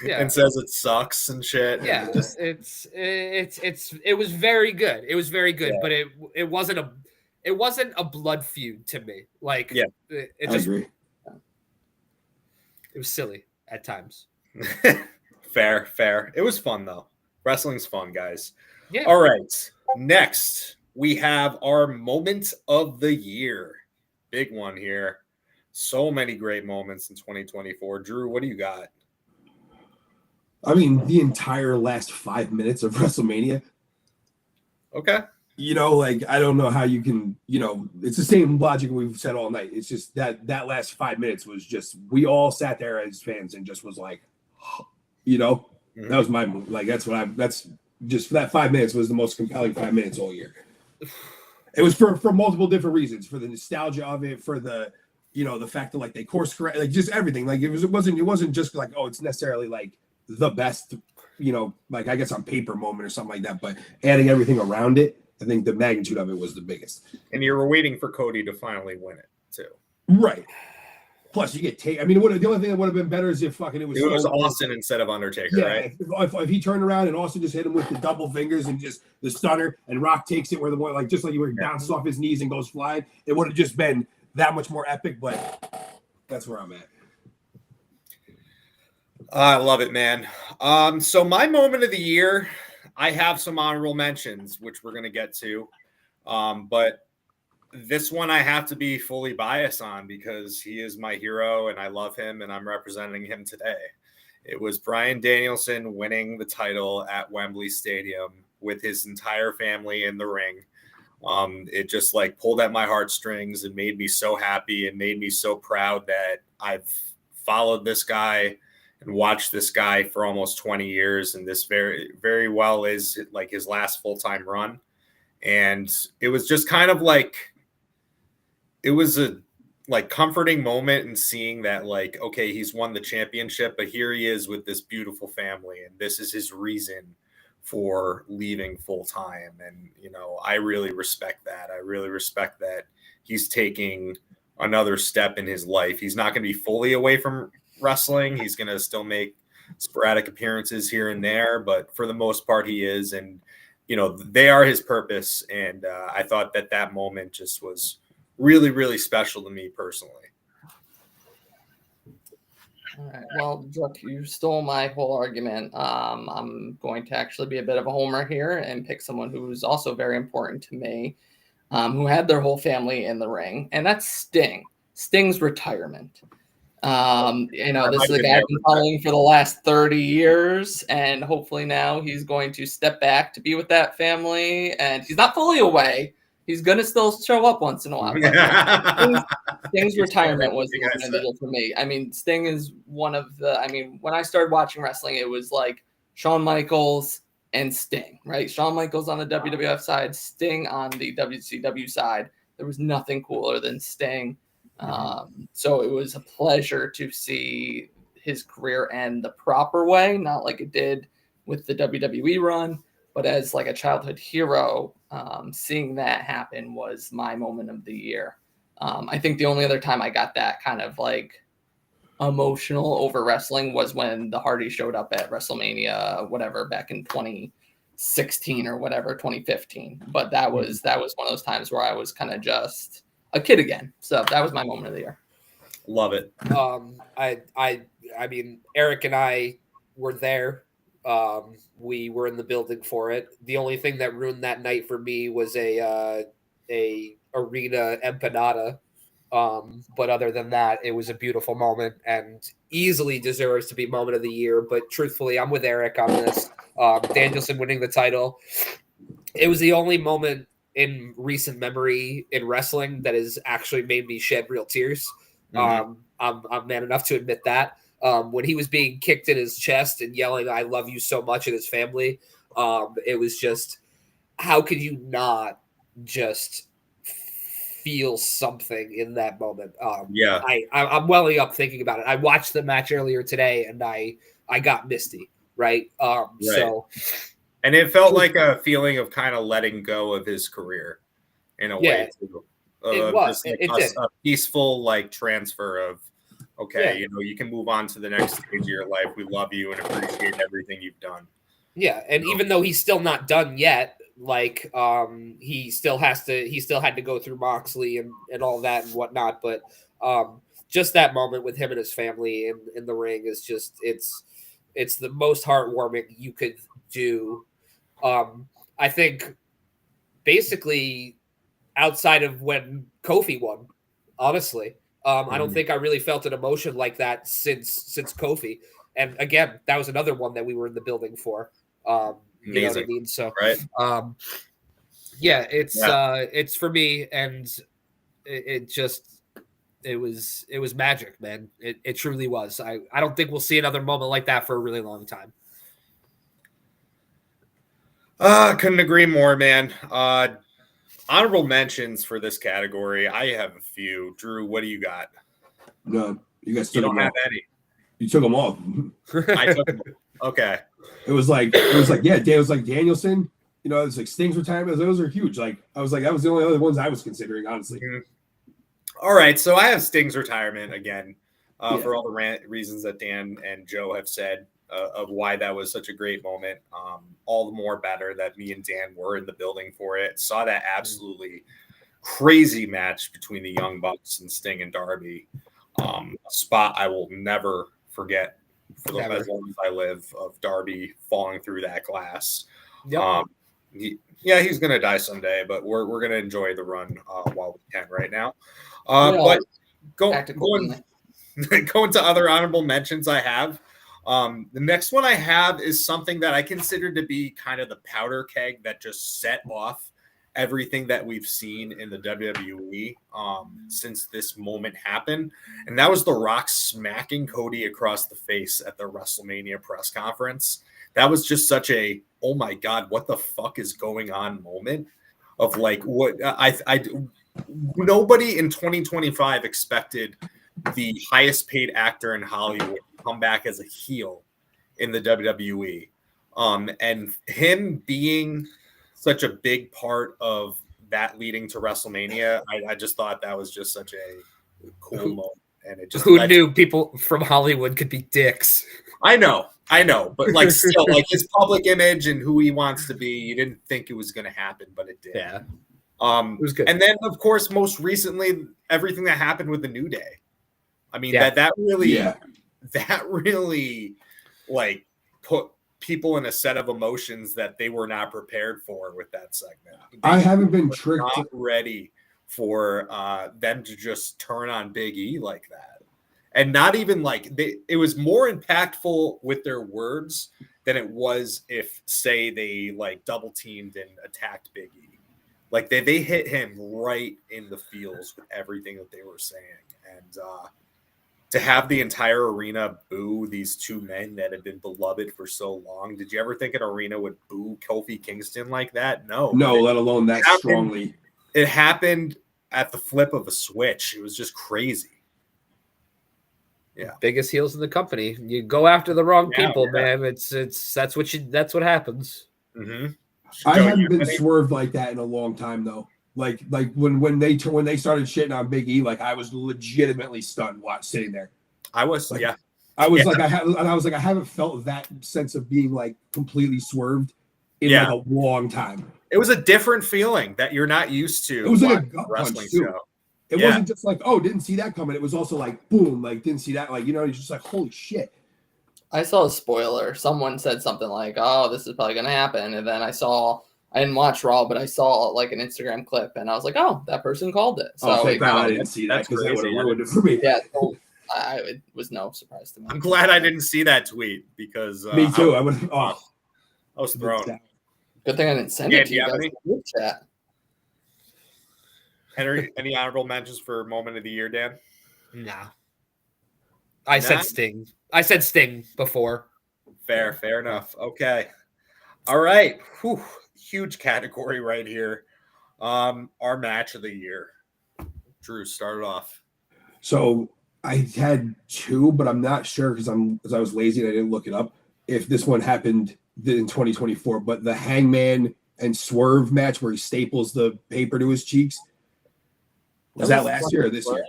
and says it sucks and shit. Yeah, And just it was very good. It was very good, but it wasn't a blood feud to me. Like it I just agree. it was silly at times. fair. It was fun though. Wrestling's fun, guys. Yeah. All right. Next, we have our moment of the year. Big one here. So many great moments in 2024. Drew, what do you got? I mean, the entire last 5 minutes of WrestleMania. Okay. You know, like I don't know how you can, it's the same logic we've said all night. It's just that last 5 minutes was just we all sat there as fans and just was like, that was my move. Like that's just that 5 minutes was the most compelling 5 minutes all year. It was for multiple different reasons, for the nostalgia of it, for the the fact that like they course correct, like just everything. Like it wasn't just like, oh, it's necessarily like the best, like I guess on paper moment or something like that, but adding everything around it, I think the magnitude of it was the biggest. And you were waiting for Cody to finally win it too. Right. Plus, you get I mean, the only thing that would have been better is if fucking it was Austin instead of Undertaker, right? If he turned around and Austin just hit him with the double fingers and just the stunner, and Rock takes it where the boy like just like you were bounces off his knees and goes flying, it would have just been that much more epic. But that's where I'm at. I love it, man. So my moment of the year, I have some honorable mentions, which we're gonna get to, but this one I have to be fully biased on because he is my hero and I love him and I'm representing him today. It was Bryan Danielson winning the title at Wembley Stadium with his entire family in the ring. It just like pulled at my heartstrings and made me so happy and made me so proud that I've followed this guy and watched this guy for almost 20 years. And this very, very well is like his last full-time run. And it was just kind of like, it was a like comforting moment in seeing that like, okay, he's won the championship, but here he is with this beautiful family. And this is his reason for leaving full time. And, I really respect that. I really respect that he's taking another step in his life. He's not going to be fully away from wrestling. He's going to still make sporadic appearances here and there, but for the most part he is. And, they are his purpose. And I thought that moment just was really, really special to me personally. All right. Well, Chuck, you stole my whole argument. I'm going to actually be a bit of a homer here and pick someone who's also very important to me, who had their whole family in the ring, and that's Sting. Sting's retirement. This is a guy I've been following for the last 30 years, and hopefully now he's going to step back to be with that family, and he's not fully away. He's going to still show up once in a while. Sting's retirement was the moment of the year for me. I mean, Sting is one of when I started watching wrestling, it was like Shawn Michaels and Sting, right? Shawn Michaels on the WWF side, Sting on the WCW side. There was nothing cooler than Sting. So it was a pleasure to see his career end the proper way, not like it did with the WWE run, but as like a childhood hero. Seeing that happen was my moment of the year. I think the only other time I got that kind of like emotional over wrestling was when the Hardys showed up at WrestleMania, whatever, back in 2016 or whatever, 2015. But that was one of those times where I was kind of just a kid again. So that was my moment of the year. Love it. I mean, Eric and I were there. We were in the building for it. The only thing that ruined that night for me was a arena empanada. But other than that, it was a beautiful moment and easily deserves to be moment of the year. But truthfully, I'm with Eric on this. Danielson winning the title. It was the only moment in recent memory in wrestling that has actually made me shed real tears. I'm man enough to admit that. When he was being kicked in his chest and yelling, "I love you so much," at his family, it was just, how could you not just feel something in that moment? I'm welling up thinking about it. I watched the match earlier today and I got misty, right? So, and it felt like a feeling of kind of letting go of his career in a way too. It was. Just like it did. a peaceful like transfer of, okay, you know, you can move on to the next stage of your life. We love you and appreciate everything you've done. Yeah, and even though he's still not done yet, like he still had to go through Moxley and all that and whatnot. But just that moment with him and his family in the ring is just it's the most heartwarming you could do. I think basically outside of when Kofi won, honestly. I don't think I really felt an emotion like that since Kofi. And again, that was another one that we were in the building for. You know what I mean? So, right. It's for me, and it was magic, man. It truly was. I don't think we'll see another moment like that for a really long time. Couldn't agree more, man. Honorable mentions for this category. I have a few. Drew, what do you got? No, you guys don't have any. You took them all. I took them. Okay. It was like it was like Danielson. You know, it's like Sting's retirement. Those are huge. Like I was like, that was the only other ones I was considering, honestly. All right, so I have Sting's retirement again for all the reasons that Dan and Joe have said of why that was such a great moment. All the more better that me and Dan were in the building for it. Saw that absolutely crazy match between the Young Bucks and Sting and Darby. A spot I will never forget for as long as I live, of Darby falling through that glass. Yep. He's gonna die someday, but we're gonna enjoy the run while we can right now. But going to other honorable mentions I have. The next one I have is something that I consider to be kind of the powder keg that just set off everything that we've seen in the WWE since this moment happened. And that was The Rock smacking Cody across the face at the WrestleMania press conference. That was just such a, oh my God, what the fuck is going on moment of like, what I nobody in 2025 expected the highest paid actor in Hollywood to come back as a heel in the WWE. And him being such a big part of that leading to WrestleMania, I just thought that was just such a cool moment. And it just knew people from Hollywood could be dicks. I know, but like still, like his public image and who he wants to be, you didn't think it was going to happen, but it did. Yeah, it was good. And then, of course, most recently, everything that happened with the New Day. I mean, that really like put people in a set of emotions that they were not prepared for with that segment. I haven't been tricked. Not ready for them to just turn on Big E like that, and not even like it was more impactful with their words than it was if, say, they like double teamed and attacked Big E. Like they hit him right in the feels with everything that they were saying, and to have the entire arena boo these two men that have been beloved for so long. Did you ever think an arena would boo Kofi Kingston like that? No, let alone that strongly. It happened at the flip of a switch. It was just crazy. Yeah, biggest heels in the company. You go after the wrong people, man. It's that's what happens. Mm-hmm. I haven't been swerved like that in a long time, though. Like when they started shitting on Big E, like I was legitimately stunned sitting there. I was like, I was like I haven't felt that sense of being like completely swerved in like a long time. It was a different feeling that you're not used to. It was like a gut wrestling punch too. Show. It wasn't just like, oh, didn't see that coming. It was also like, boom, like didn't see that. Like, you know, you're just like, holy shit. I saw a spoiler. Someone said something like, oh, this is probably going to happen. And then I saw I didn't watch Raw, but I saw like an Instagram clip, and I was like, "Oh, that person called it." So oh, thank God I didn't see that that's because that would have crazy. ruined it for me. yeah, so it was no surprise to me. I'm glad I didn't see that tweet because Me too. I would. Oh, I was thrown. Good thing I didn't send Yeah, it to do you you have guys in the group chat. Henry, any honorable mentions for moment of the year, Dan? Nah. I said Nah? Sting. I said Sting before. Fair enough. Okay. All right. Whew. Huge category right here. Our match of the year. Drew, start it off. So I had two, but I'm not sure because I was lazy and I didn't look it up if this one happened in 2024. But the Hangman and Swerve match where he staples the paper to his cheeks, was that last year or this year?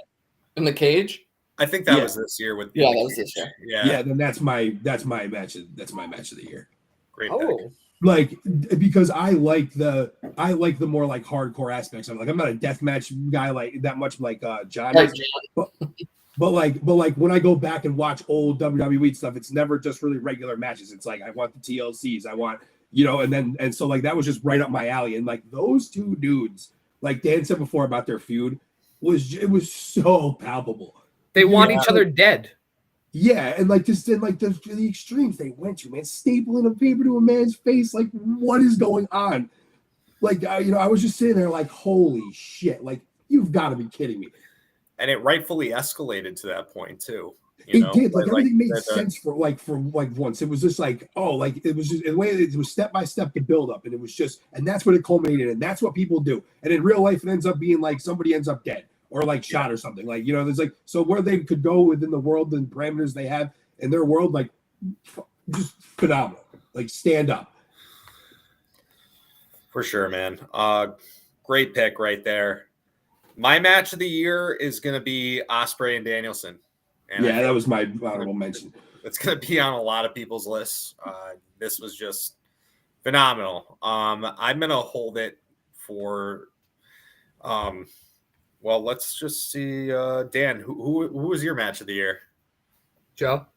In the cage? I think that Yeah. was this year with Yeah, that was this year. Yeah. Then that's my match of the year. Great pick. Oh, Like because I like the more like hardcore aspects. I'm I'm not a deathmatch guy like that much like John is. But like when I go back and watch old WWE stuff, it's never just really regular matches. It's like I want the TLCs, I want and so like that was just right up my alley. And like those two dudes, like Dan said before about their feud, it was so palpable. they want each other dead. Yeah, and like just in like the extremes they went to, man, stapling a paper to a man's face, like what is going on? Like I was just sitting there like, holy shit, like you've got to be kidding me. And it rightfully escalated to that point too. It did. Like everything made sense for once. It was just like, oh, like it was just the way it was step by step to build up, and it was just, and that's what it culminated in. That's what people do. And in real life, it ends up being like somebody ends up dead or like shot or something. Like there's like so where they could go within the world and parameters they have in their world, like just phenomenal. Like stand up. For sure, man. Great pick right there. My match of the year is going to be Ospreay and Danielson. And yeah, that was my honorable mention. It's going to be on a lot of people's lists. This was just phenomenal. I'm going to hold it for, well, let's just see. Dan, who was your match of the year? Joe.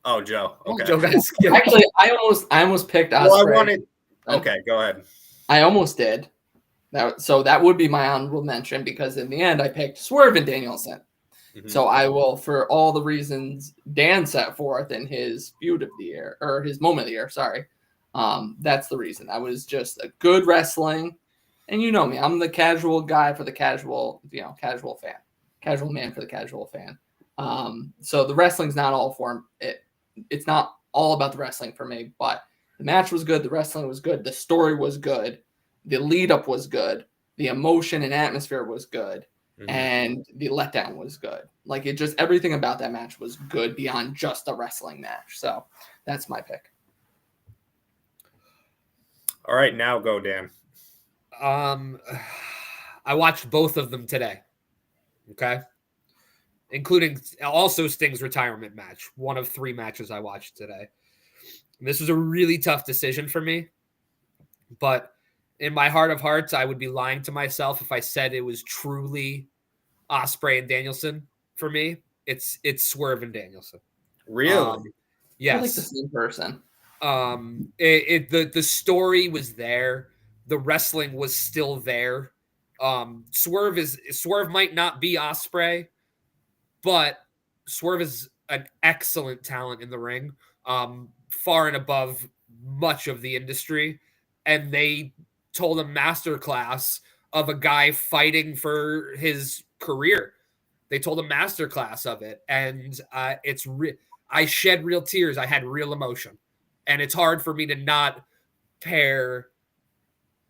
Oh, Joe. Okay. Joe got skipped. Actually, I almost picked Ospreay. Well, I wanted. Okay, go ahead. I almost did. So that would be my honorable mention because in the end I picked Swerve and Danielson. Mm-hmm. So I will, for all the reasons Dan set forth in his feud of the year or his moment of the year, sorry. That's the reason. I was just a good wrestling, and you know me, I'm the casual guy for the casual, casual fan, casual man for the casual fan. So the wrestling's not all for it. It's not all about the wrestling for me, but the match was good. The wrestling was good. The story was good. The lead up was good. The emotion and atmosphere was good. Mm-hmm. And the letdown was good. Like it just, everything about that match was good beyond just a wrestling match. So that's my pick. All right, now go, Dan. I watched both of them today. Okay. Including also Sting's retirement match. One of 3 matches I watched today. And this was a really tough decision for me. But in my heart of hearts, I would be lying to myself if I said it was truly Ospreay and Danielson for me. It's Swerve and Danielson. Really? I Yes. like the same person. The story was there. The wrestling was still there. Swerve might not be Ospreay, but Swerve is an excellent talent in the ring, far and above much of the industry. And they told a masterclass of a guy fighting for his career. They told a masterclass of it. And I shed real tears. I had real emotion. And it's hard for me to not pair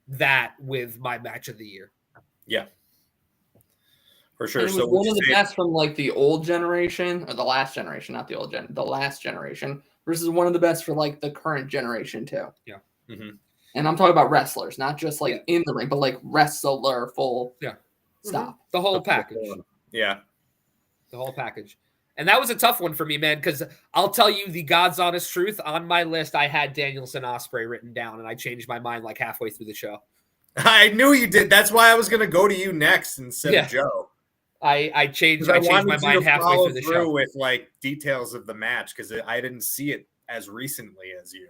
that with my match of the year. Yeah. For sure. And it was one of the best from like the old generation, or the last generation, not the old the last generation, versus one of the best for like the current generation too. Yeah. Mm-hmm. And I'm talking about wrestlers, not just like in the ring, but like wrestler full stop. The whole package. Yeah. The whole package. And that was a tough one for me, man, because I'll tell you the God's honest truth. On my list, I had Danielson Ospreay written down, and I changed my mind like halfway through the show. I knew you did. That's why I was going to go to you next instead of Joe. I changed my mind halfway through the show with like details of the match because I didn't see it as recently as you.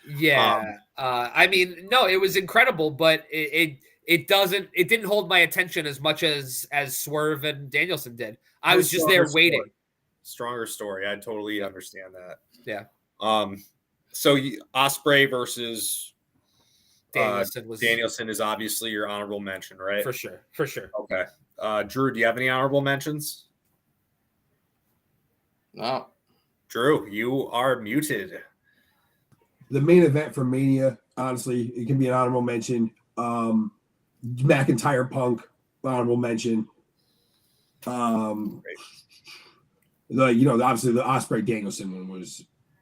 Yeah. I mean, no, it was incredible, but it didn't hold my attention as much as Swerve and Danielson did. I was just there waiting. Stronger story. I totally understand that. Yeah. So Ospreay versus Danielson is obviously your honorable mention, right? For sure. For sure. Okay. Drew, do you have any honorable mentions? No. Drew, you are muted. The main event for Mania, honestly, it can be an honorable mention. McIntyre Punk, honorable mention. Obviously the Ospreay Danielson one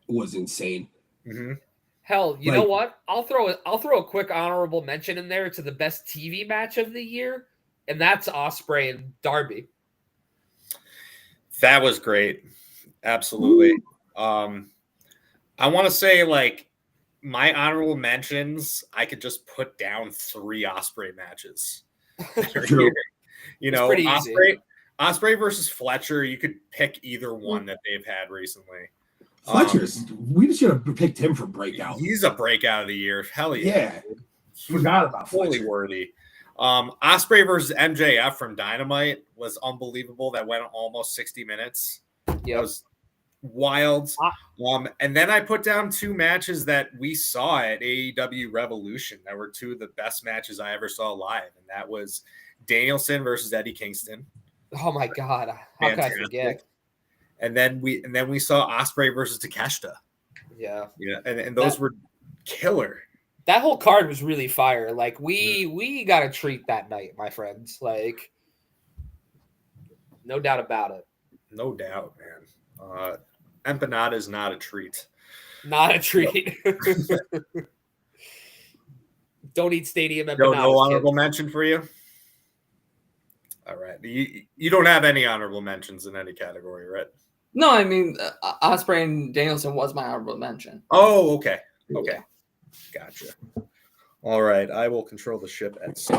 was insane. Mm-hmm. Hell, you know what? I'll throw a quick honorable mention in there to the best TV match of the year, and that's Ospreay and Darby. That was great. Absolutely. I want to say, like, my honorable mentions, I could just put down 3 Ospreay matches. True. You know, pretty easy. Ospreay versus Fletcher, you could pick either one that they've had recently. Fletcher's, we should have picked him for breakout. He's a breakout of the year. Hell yeah. Yeah. Forgot about Fully Fletcher. worthy. Ospreay versus MJF from Dynamite was unbelievable. That went almost 60 minutes. Yeah. That was wild. And then I put down 2 matches that we saw at AEW Revolution that were 2 of the best matches I ever saw live, and that was Danielson versus Eddie Kingston. Oh my God, how could I forget? And then we saw Ospreay versus Takeshita. Yeah, and those were killer. That whole card was really fire. Like we got a treat that night, my friends. Like, no doubt about it. No doubt, man. Empanada is not a treat. Not a treat. Don't eat stadium empanadas. No honorable mention for you? All right. You don't have any honorable mentions in any category, right? No, I mean, Ospreay and Danielson was my honorable mention. Oh, okay. Okay. Gotcha. All right. I will control the ship at sea.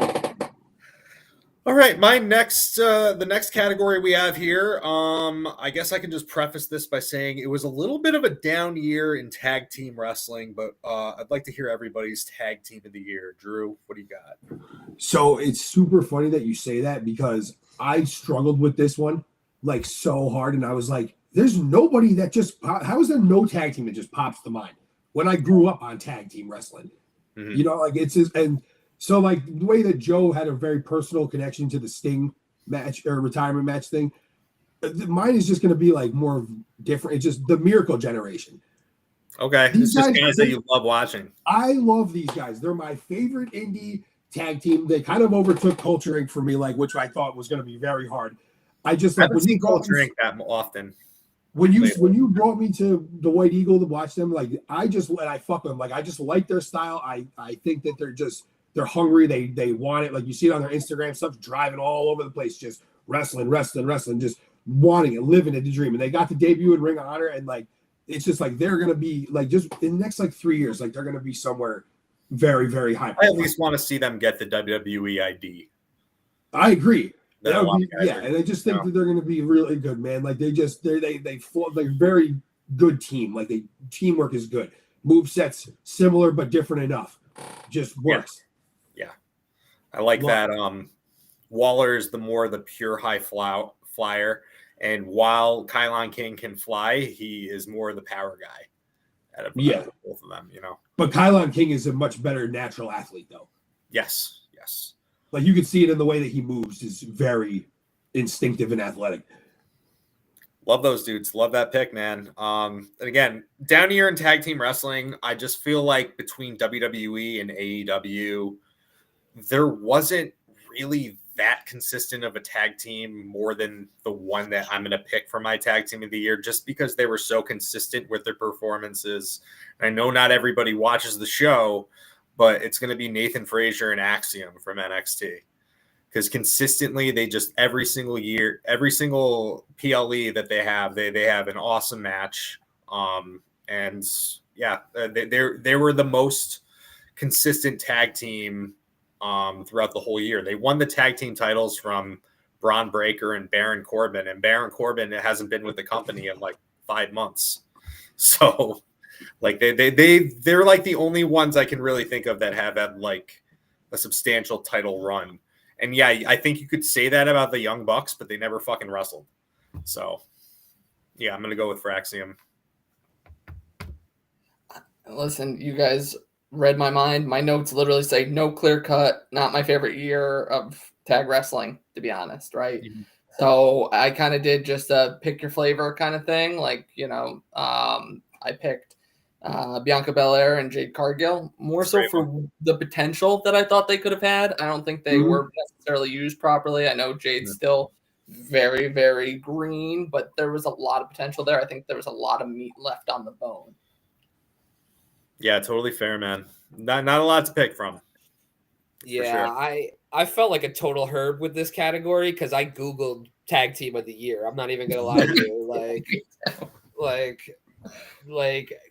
All right, my the next category we have here, I guess I can just preface this by saying it was a little bit of a down year in tag team wrestling, but I'd like to hear everybody's tag team of the year. Drew, what do you got? So it's super funny that you say that because I struggled with this one like so hard, and I was like, there's nobody that just how is there no tag team that just pops to mind when I grew up on tag team wrestling? Mm-hmm. You know, like it's just, and so, like, the way that Joe had a very personal connection to the Sting match or retirement match thing, mine is just going to be, like, more different. It's just the Miracle Generation. Okay. It's just guys that you love watching. I love these guys. They're my favorite indie tag team. They kind of overtook Culture Inc. for me, like, which I thought was going to be very hard. I just, like, haven't seen Culture Inc. that often. When you brought me to the White Eagle to watch them, like, I fuck with them. Like, I just like their style. I think that they're hungry. They want it. Like you see it on their Instagram stuff, driving all over the place, just wrestling, just wanting it, living it, the dream. And they got to debut in Ring of Honor, and like it's just like they're gonna be like just in the next like 3 years, like they're gonna be somewhere very, very high. I at least want to see them get the WWE ID. I agree. And I just think that they're gonna be really good, man. Like they're very good team. Like teamwork is good. Movesets similar but different enough. Just works. Yeah. I like that. Waller is the pure high flyer. And while Kylon King can fly, he is more the power guy out of both of them, you know. But Kylon King is a much better natural athlete, though. Yes. Like you can see it in the way that he moves, is very instinctive and athletic. Love those dudes. Love that pick, man. And again, down here in tag team wrestling, I just feel like between WWE and AEW, there wasn't really that consistent of a tag team more than the one that I'm going to pick for my tag team of the year, just because they were so consistent with their performances. And I know not everybody watches the show, but it's going to be Nathan Frazier and Axiom from NXT. Because consistently, they just every single year, every single PLE that they have an awesome match. And yeah, they were the most consistent tag team throughout the whole year. They won the tag team titles from Braun Breaker and Baron Corbin, and Baron Corbin hasn't been with the company in like 5 months. So Like they're like the only ones I can really think of that have had like a substantial title run. And yeah, I think you could say that about the Young Bucks, but they never fucking wrestled. So yeah, I'm gonna go with Fraxium. Listen, you guys read my mind. My notes literally say no clear cut, not my favorite year of tag wrestling, to be honest, right? Mm-hmm. So I kind of did just a pick your flavor kind of thing. Like, I picked Bianca Belair and Jade Cargill more so for the potential that I thought they could have had. I don't think they were necessarily used properly. I know Jade's still very, very green, but there was a lot of potential there. I think there was a lot of meat left on the bone. Yeah, totally fair, man. Not a lot to pick from. Yeah, sure. I felt like a total herb with this category because I Googled tag team of the year. I'm not even gonna lie to you.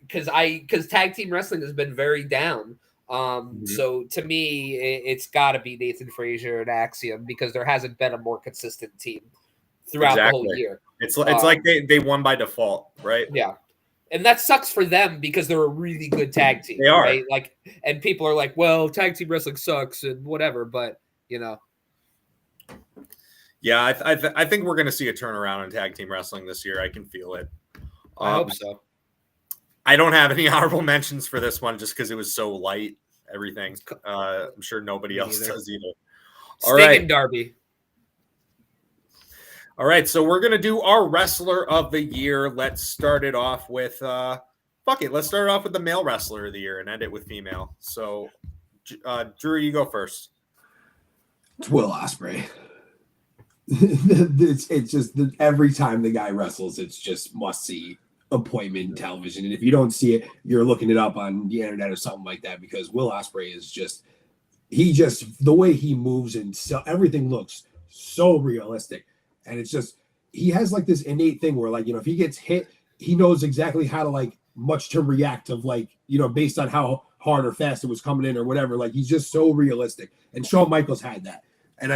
Because tag team wrestling has been very down. So to me, it's got to be Nathan Frazier and Axiom because there hasn't been a more consistent team throughout the whole year. It's like they won by default, right? Yeah. And that sucks for them because they're a really good tag team. They are. Right? Like, and people are like, well, tag team wrestling sucks and whatever, but Yeah, I think we're going to see a turnaround in tag team wrestling this year. I can feel it. I hope so. I don't have any honorable mentions for this one just because it was so light. Everything. I'm sure nobody else does either. Sting and Darby. All right, so we're gonna do our wrestler of the year. Let's start it off with Let's start it off with the male wrestler of the year and end it with female. So, Drew, you go first. It's Will Ospreay. it's just every time the guy wrestles, it's just must see appointment television. And if you don't see it, you're looking it up on the internet or something like that because Will Ospreay is just the way he moves and everything looks so realistic. And it's just, he has like this innate thing where like, if he gets hit, he knows exactly how to like much to react of like, based on how hard or fast it was coming in or whatever. Like he's just so realistic. And Shawn Michaels had that. And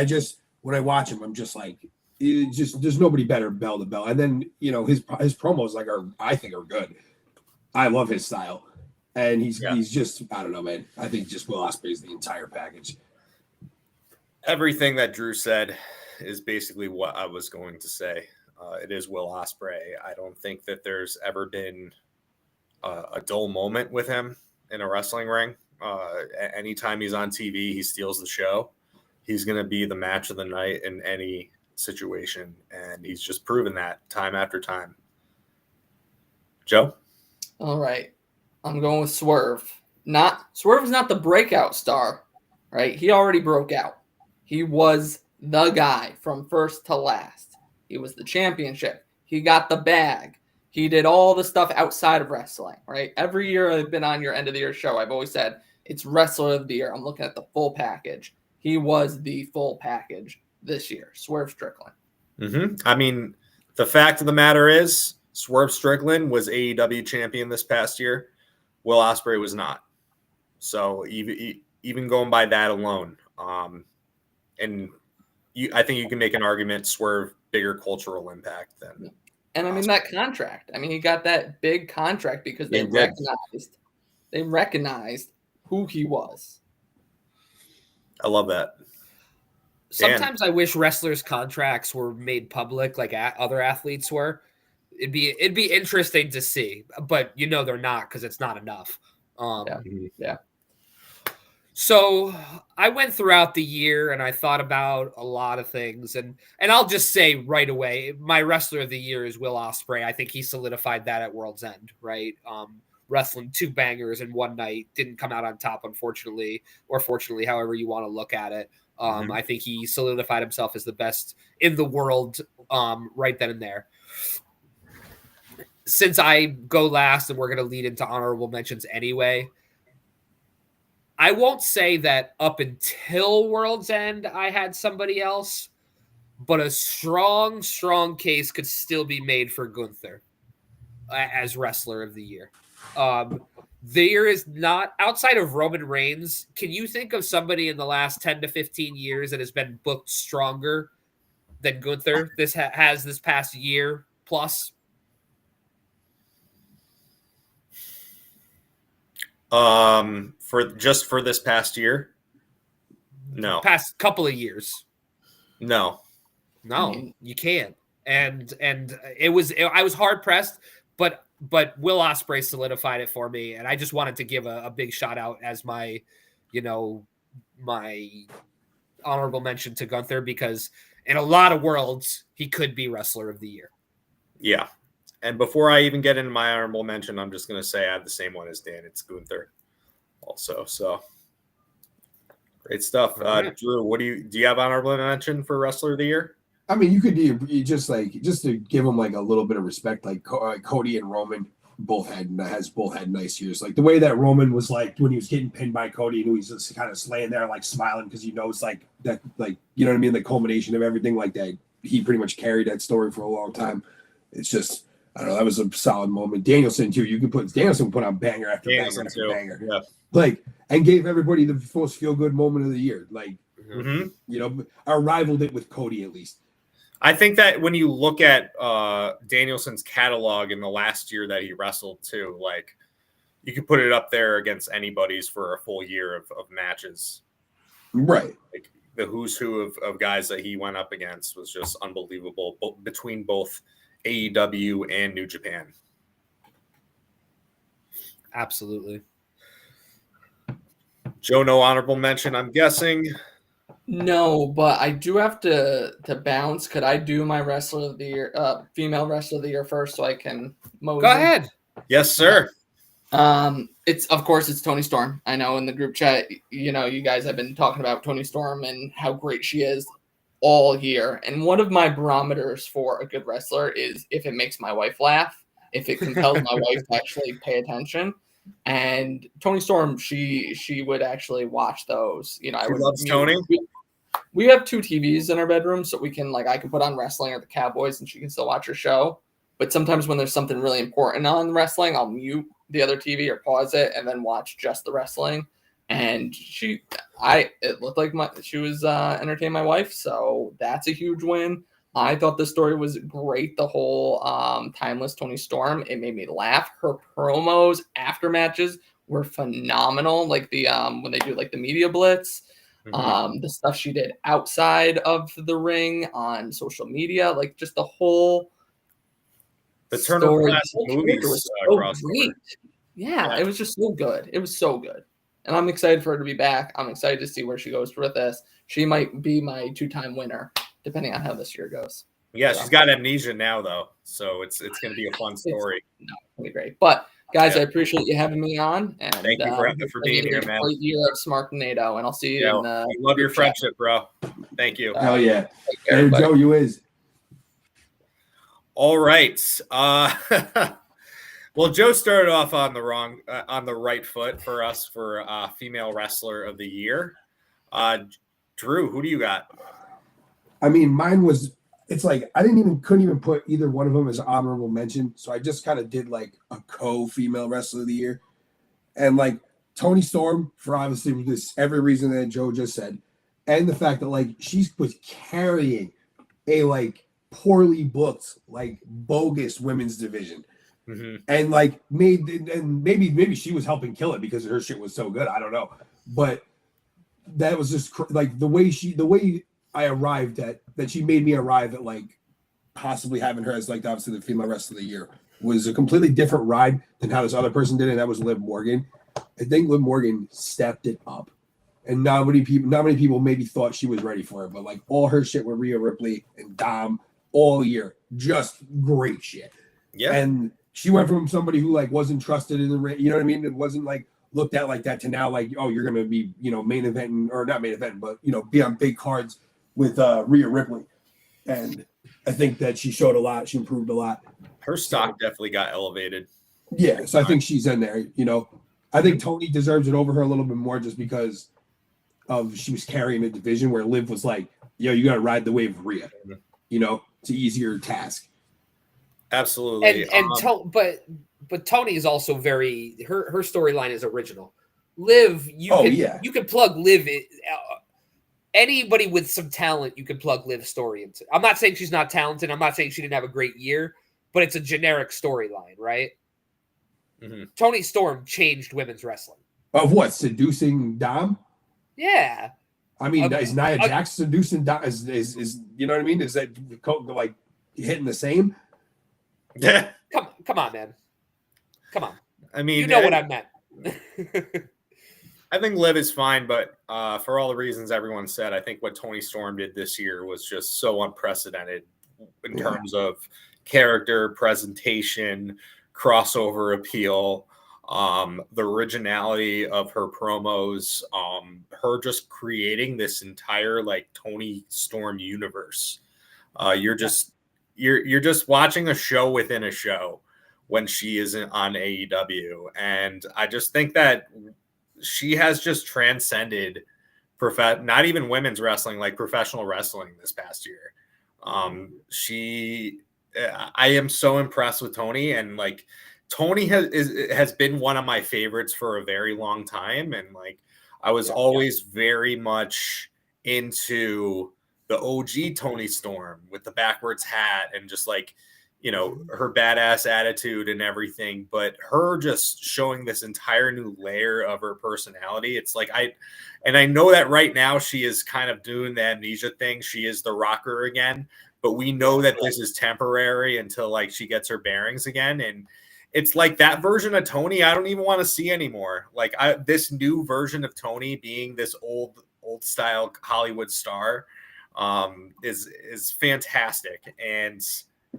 when I watch him, I'm just like, there's nobody better bell to bell. And then, his promos I think are good. I love his style. And he's just, I don't know, man. I think just Will Ospreay is the entire package. Everything that Drew said is basically what I was going to say. It is Will Ospreay. I don't think that there's ever been a dull moment with him in a wrestling ring. Anytime he's on TV, he steals the show. He's going to be the match of the night in any situation, and he's just proven that time after time. Joe? All right. I'm going with Swerve. Swerve is not the breakout star, right? He already broke out. He was the guy from first to last. He was the championship. He got the bag. He did all the stuff outside of wrestling, right? Every year I've been on your end of the year show, I've always said it's wrestler of the year. I'm looking at the full package. He was the full package this year. Swerve Strickland. I mean, the fact of the matter is Swerve Strickland was AEW champion this past year. Will Ospreay was not. So even going by that alone, and I think you can make an argument Swerve bigger cultural impact than. And I mean that contract. I mean, he got that big contract because they recognized who he was. I love that. Sometimes I wish wrestlers' contracts were made public, like other athletes were. It'd be interesting to see, but they're not because it's not enough. Yeah. So I went throughout the year and I thought about a lot of things, and I'll just say right away, my wrestler of the year is Will Ospreay. I think he solidified that at World's End, right? Wrestling 2 bangers in one night, didn't come out on top, unfortunately, or fortunately, however you want to look at it. I think he solidified himself as the best in the world right then and there. Since I go last and we're going to lead into honorable mentions anyway, I won't say that up until World's End I had somebody else, but a strong, strong case could still be made for Gunther as wrestler of the year. There is not, outside of Roman Reigns, can you think of somebody in the last 10 to 15 years that has been booked stronger than Gunther this past year plus? For this past year, no, Past couple of years. no. No, I mean- you can't. And I was hard pressed, but Will Ospreay solidified it for me, and I just wanted to give a big shout out as my, my honorable mention to Gunther, because in a lot of worlds he could be wrestler of the year. Yeah. And before I even get into my honorable mention, I'm just going to say I have the same one as Dan. It's Gunther also. So great stuff. Right. Drew, do you have honorable mention for wrestler of the year? I mean, you could you just to give them like a little bit of respect, like Cody and Roman both had nice years. Like the way that Roman was like when he was getting pinned by Cody, and he was just kind of laying there like smiling because he knows like that, like, you know what I mean, the culmination of everything like that. He pretty much carried that story for a long time. It's just, I don't know, that was a solid moment. Danielson too. Danielson put on banger after banger after banger. Yeah. Like, and gave everybody the most feel good moment of the year. Like, Mm-hmm. you know, I rivaled it with Cody at least. I think that when you look at Danielson's catalog in the last year that he wrestled too, like you could put it up there against anybody's for a full year of matches. Right. Like the who's who of guys that he went up against was just unbelievable between both AEW and New Japan. Absolutely. Joe, no honorable mention, I'm guessing. No, but I do have to bounce. Could I do my wrestler of the year, female wrestler of the year first, so I can mosey? Go ahead. Yes, sir. It's Toni Storm. I know in the group chat, you guys have been talking about Toni Storm and how great she is all year. And one of my barometers for a good wrestler is if it makes my wife laugh, if it compels my wife to actually pay attention. And Toni Storm, she would actually watch those. She loves Tony. We have 2 TVs in our bedroom, so we can I can put on wrestling or the Cowboys, and she can still watch her show. But sometimes when there's something really important on wrestling, I'll mute the other TV or pause it and then watch just the wrestling. And it looked like she was entertaining my wife, so that's a huge win. I thought the story was great. The whole timeless Toni Storm, it made me laugh. Her promos after matches were phenomenal. Like the when they do like the media blitz, the stuff she did outside of the ring on social media, like just the whole Turner Class movies was so across great. Yeah, it was just so good. It was so good. And I'm excited for her to be back. I'm excited to see where she goes with this. She might be my 2-time winner, depending on how this year goes. Yeah, she's got amnesia now, though, so it's going to be a fun story. It's going to be great. But, guys, I appreciate you having me on. And thank you for being here, man. Great year of Smarknado, and I'll see you in I love your friendship, bro. Thank you. Hell yeah. Hey, Joe, you is. All right. Well, Joe started off on the right foot for us for female wrestler of the year. Drew, who do you got? I mean, mine was, it's like I couldn't even put either one of them as an honorable mention. So I just kind of did like a female wrestler of the year. And like Toni Storm, for obviously every reason that Joe just said, and the fact that like she was carrying a like poorly booked, like bogus women's division. Mm-hmm. And like maybe she was helping kill it because her shit was so good. I don't know. But that was just like the way I arrived at that she made me arrive at like possibly having her as like obviously the female wrestler of the year was a completely different ride than how this other person did, and that was Liv Morgan. I think Liv Morgan stepped it up, and not many people maybe thought she was ready for it, but like all her shit with Rhea Ripley and Dom all year, just great shit. Yeah, and she went from somebody who like wasn't trusted in the ring, you know what I mean? It wasn't like looked at like that to now like, oh, you're gonna be, main event or not main event, but be on big cards with Rhea Ripley. And I think that she showed a lot. She improved a lot. Her stock definitely got elevated. Yeah, so I think she's in there. I think Toni deserves it over her a little bit more just because of she was carrying a division where Liv was like, yo, you got to ride the wave of Rhea. It's an easier task. Absolutely. But Toni is also very her storyline is original. Liv, you can plug Liv in, anybody with some talent, you can plug Liv's story into. I'm not saying she's not talented. I'm not saying she didn't have a great year, but it's a generic storyline, right? Mhm. Toni Storm changed women's wrestling. Of what? Seducing Dom? Yeah. I mean, is Nia uh, Jax seducing Dom? Is you know what I mean? Is that like hitting the same? Yeah. Come on, man. Come on. I mean, You know what I meant. I think Liv is fine, but for all the reasons everyone said, I think what Toni Storm did this year was just so unprecedented in terms of character, presentation, crossover appeal, the originality of her promos, her just creating this entire like Toni Storm universe. You're just watching a show within a show when she is on AEW, and I just think that she has just transcended not even women's wrestling, like professional wrestling this past year. I am so impressed with Toni, and like Toni has been one of my favorites for a very long time, and like I was always very much into the OG Toni Storm with the backwards hat and just like, you know, her badass attitude and everything, but her just showing this entire new layer of her personality. It's like I know that right now she is kind of doing the amnesia thing. She is the rocker again, but we know that this is temporary until like she gets her bearings again. And it's like that version of Toni I don't even want to see anymore. Like this new version of Toni being this old style Hollywood star is fantastic. And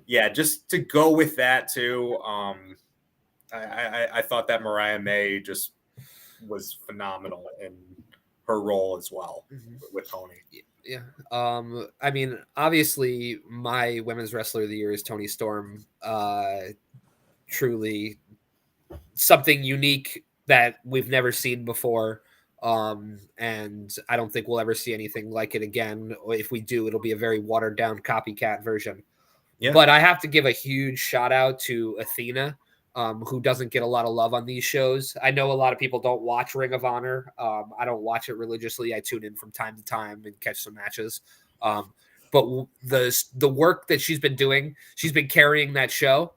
yeah, just to go with that too. I thought that Mariah May just was phenomenal in her role as well with Toni. Yeah. I mean, obviously my women's wrestler of the year is Toni Storm. Truly something unique that we've never seen before. And I don't think we'll ever see anything like it again. If we do, it'll be a very watered down copycat version. Yeah. But I have to give a huge shout out to Athena, who doesn't get a lot of love on these shows. I know a lot of people don't watch Ring of Honor. I don't watch it religiously. I tune in from time to time and catch some matches. But the work that she's been doing, she's been carrying that show.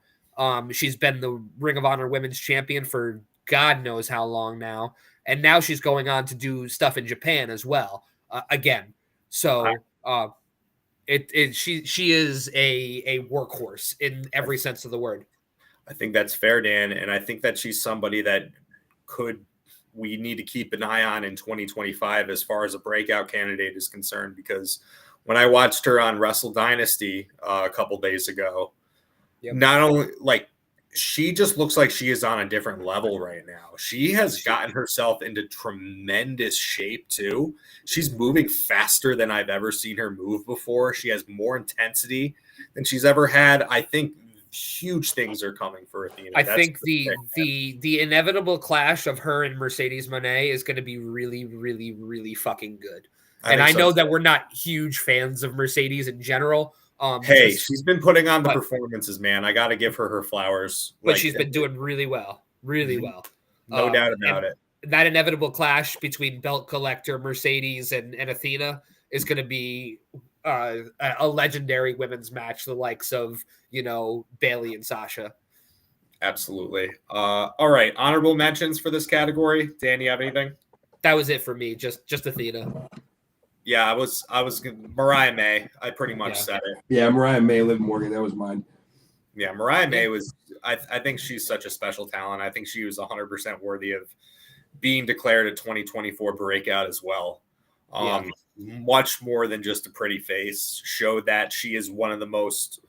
She's been the Ring of Honor Women's Champion for God knows how long now. And now she's going on to do stuff in Japan as well, again. So she is a workhorse in every sense of the word. I think that's fair, Dan. And I think that she's somebody that we need to keep an eye on in 2025 as far as a breakout candidate is concerned, because when I watched her on Wrestle Dynasty a couple days ago, not only like she just looks like she is on a different level right now. She has gotten herself into tremendous shape too. She's moving faster than I've ever seen her move before. She has more intensity than she's ever had. I think huge things are coming for Athena. I think the inevitable clash of her and Mercedes Moné is going to be really, really, really fucking good. I know that we're not huge fans of Mercedes in general. She's been putting on the performances, man. I got to give her flowers. But she's been doing really well. No doubt about it. That inevitable clash between belt collector Mercedes and Athena is going to be a legendary women's match, the likes of, Bayley and Sasha. Absolutely. All right. Honorable mentions for this category. Dan, you have anything? That was it for me. Just Athena. Yeah, I was Mariah May. I pretty much said it. Yeah, Mariah May, Liv Morgan. That was mine. Yeah, Mariah May was. I think she's such a special talent. I think she was 100% worthy of being declared a 2024 breakout as well. Much more than just a pretty face. Showed that she is one of the most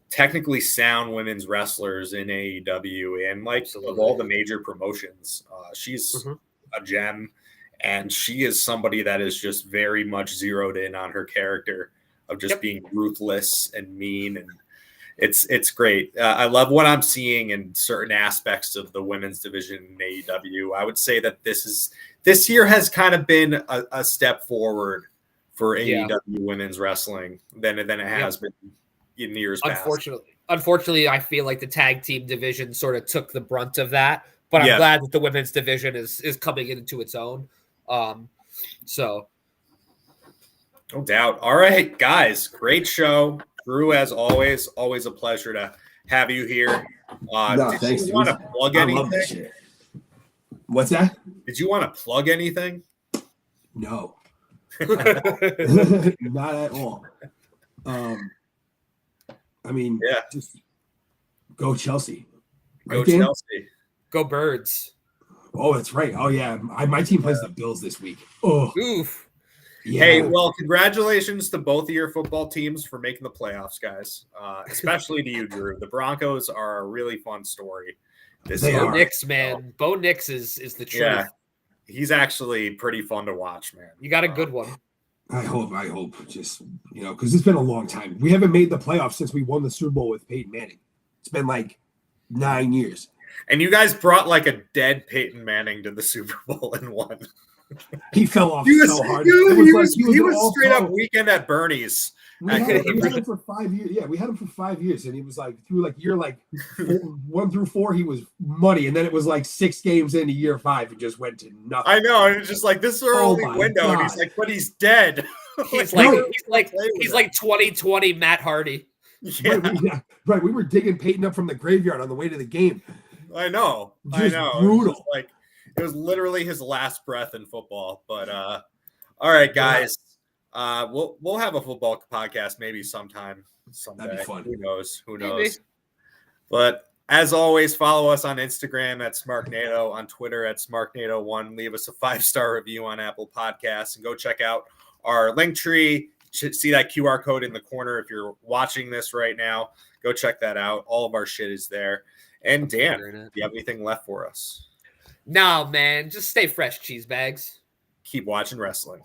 technically sound women's wrestlers in AEW and of all the major promotions. She's a gem. And she is somebody that is just very much zeroed in on her character of just being ruthless and mean. And it's great. I love what I'm seeing in certain aspects of the women's division in AEW. I would say that this year has kind of been a step forward for AEW women's wrestling than it has been in years past. Unfortunately, I feel like the tag team division sort of took the brunt of that. But I'm glad that the women's division is coming into its own. So no doubt. All right, guys, great show. Drew, as always a pleasure to have you here. No, Did thanks, you dude. want to plug I love this anything? shit. What's that? Did you want to plug anything? No, not at all. I mean, Yeah. just go Chelsea. Go Dan? Chelsea. Go Birds. Oh, that's right. Oh, yeah. My team plays the Bills this week. Oh, Oof. yeah. Hey, well, congratulations to both of your football teams for making the playoffs, guys. Especially to you, Drew. The Broncos are a really fun story. They Bo are. Nix, man. Bo Nix is the truth. Yeah, he's actually pretty fun to watch, man. You got a good one. I hope. Just, because it's been a long time. We haven't made the playoffs since we won the Super Bowl with Peyton Manning. It's been like 9 years. And you guys brought like a dead Peyton Manning to the Super Bowl and won. He fell off so hard. He was an straight up all-pro. weekend at Bernie's. We had him for 5 years. Yeah, we had him for 5 years, and he was like through like year 1 through 4, he was money, and then it was like 6 games into year 5, it just went to nothing. I know, and it's just like this is our only window, God. and he's like, but he's dead. He's Right. like 2020 Matt Hardy. Yeah, Right. We were digging Peyton up from the graveyard on the way to the game. I know. Just It was brutal. just like it was literally his last breath in football. But all right, guys. We'll have a football podcast maybe sometime someday. That'd be fun. Who knows? Maybe. But as always, follow us on Instagram at Smarknado, on Twitter at Smarknado1. Leave us a 5-star review on Apple Podcasts, and go check out our link tree. Should see that QR code in the corner if you're watching this right now. Go check that out. All of our shit is there. And Dan, do you have anything left for us? No, man. Just stay fresh, cheese bags. Keep watching wrestling.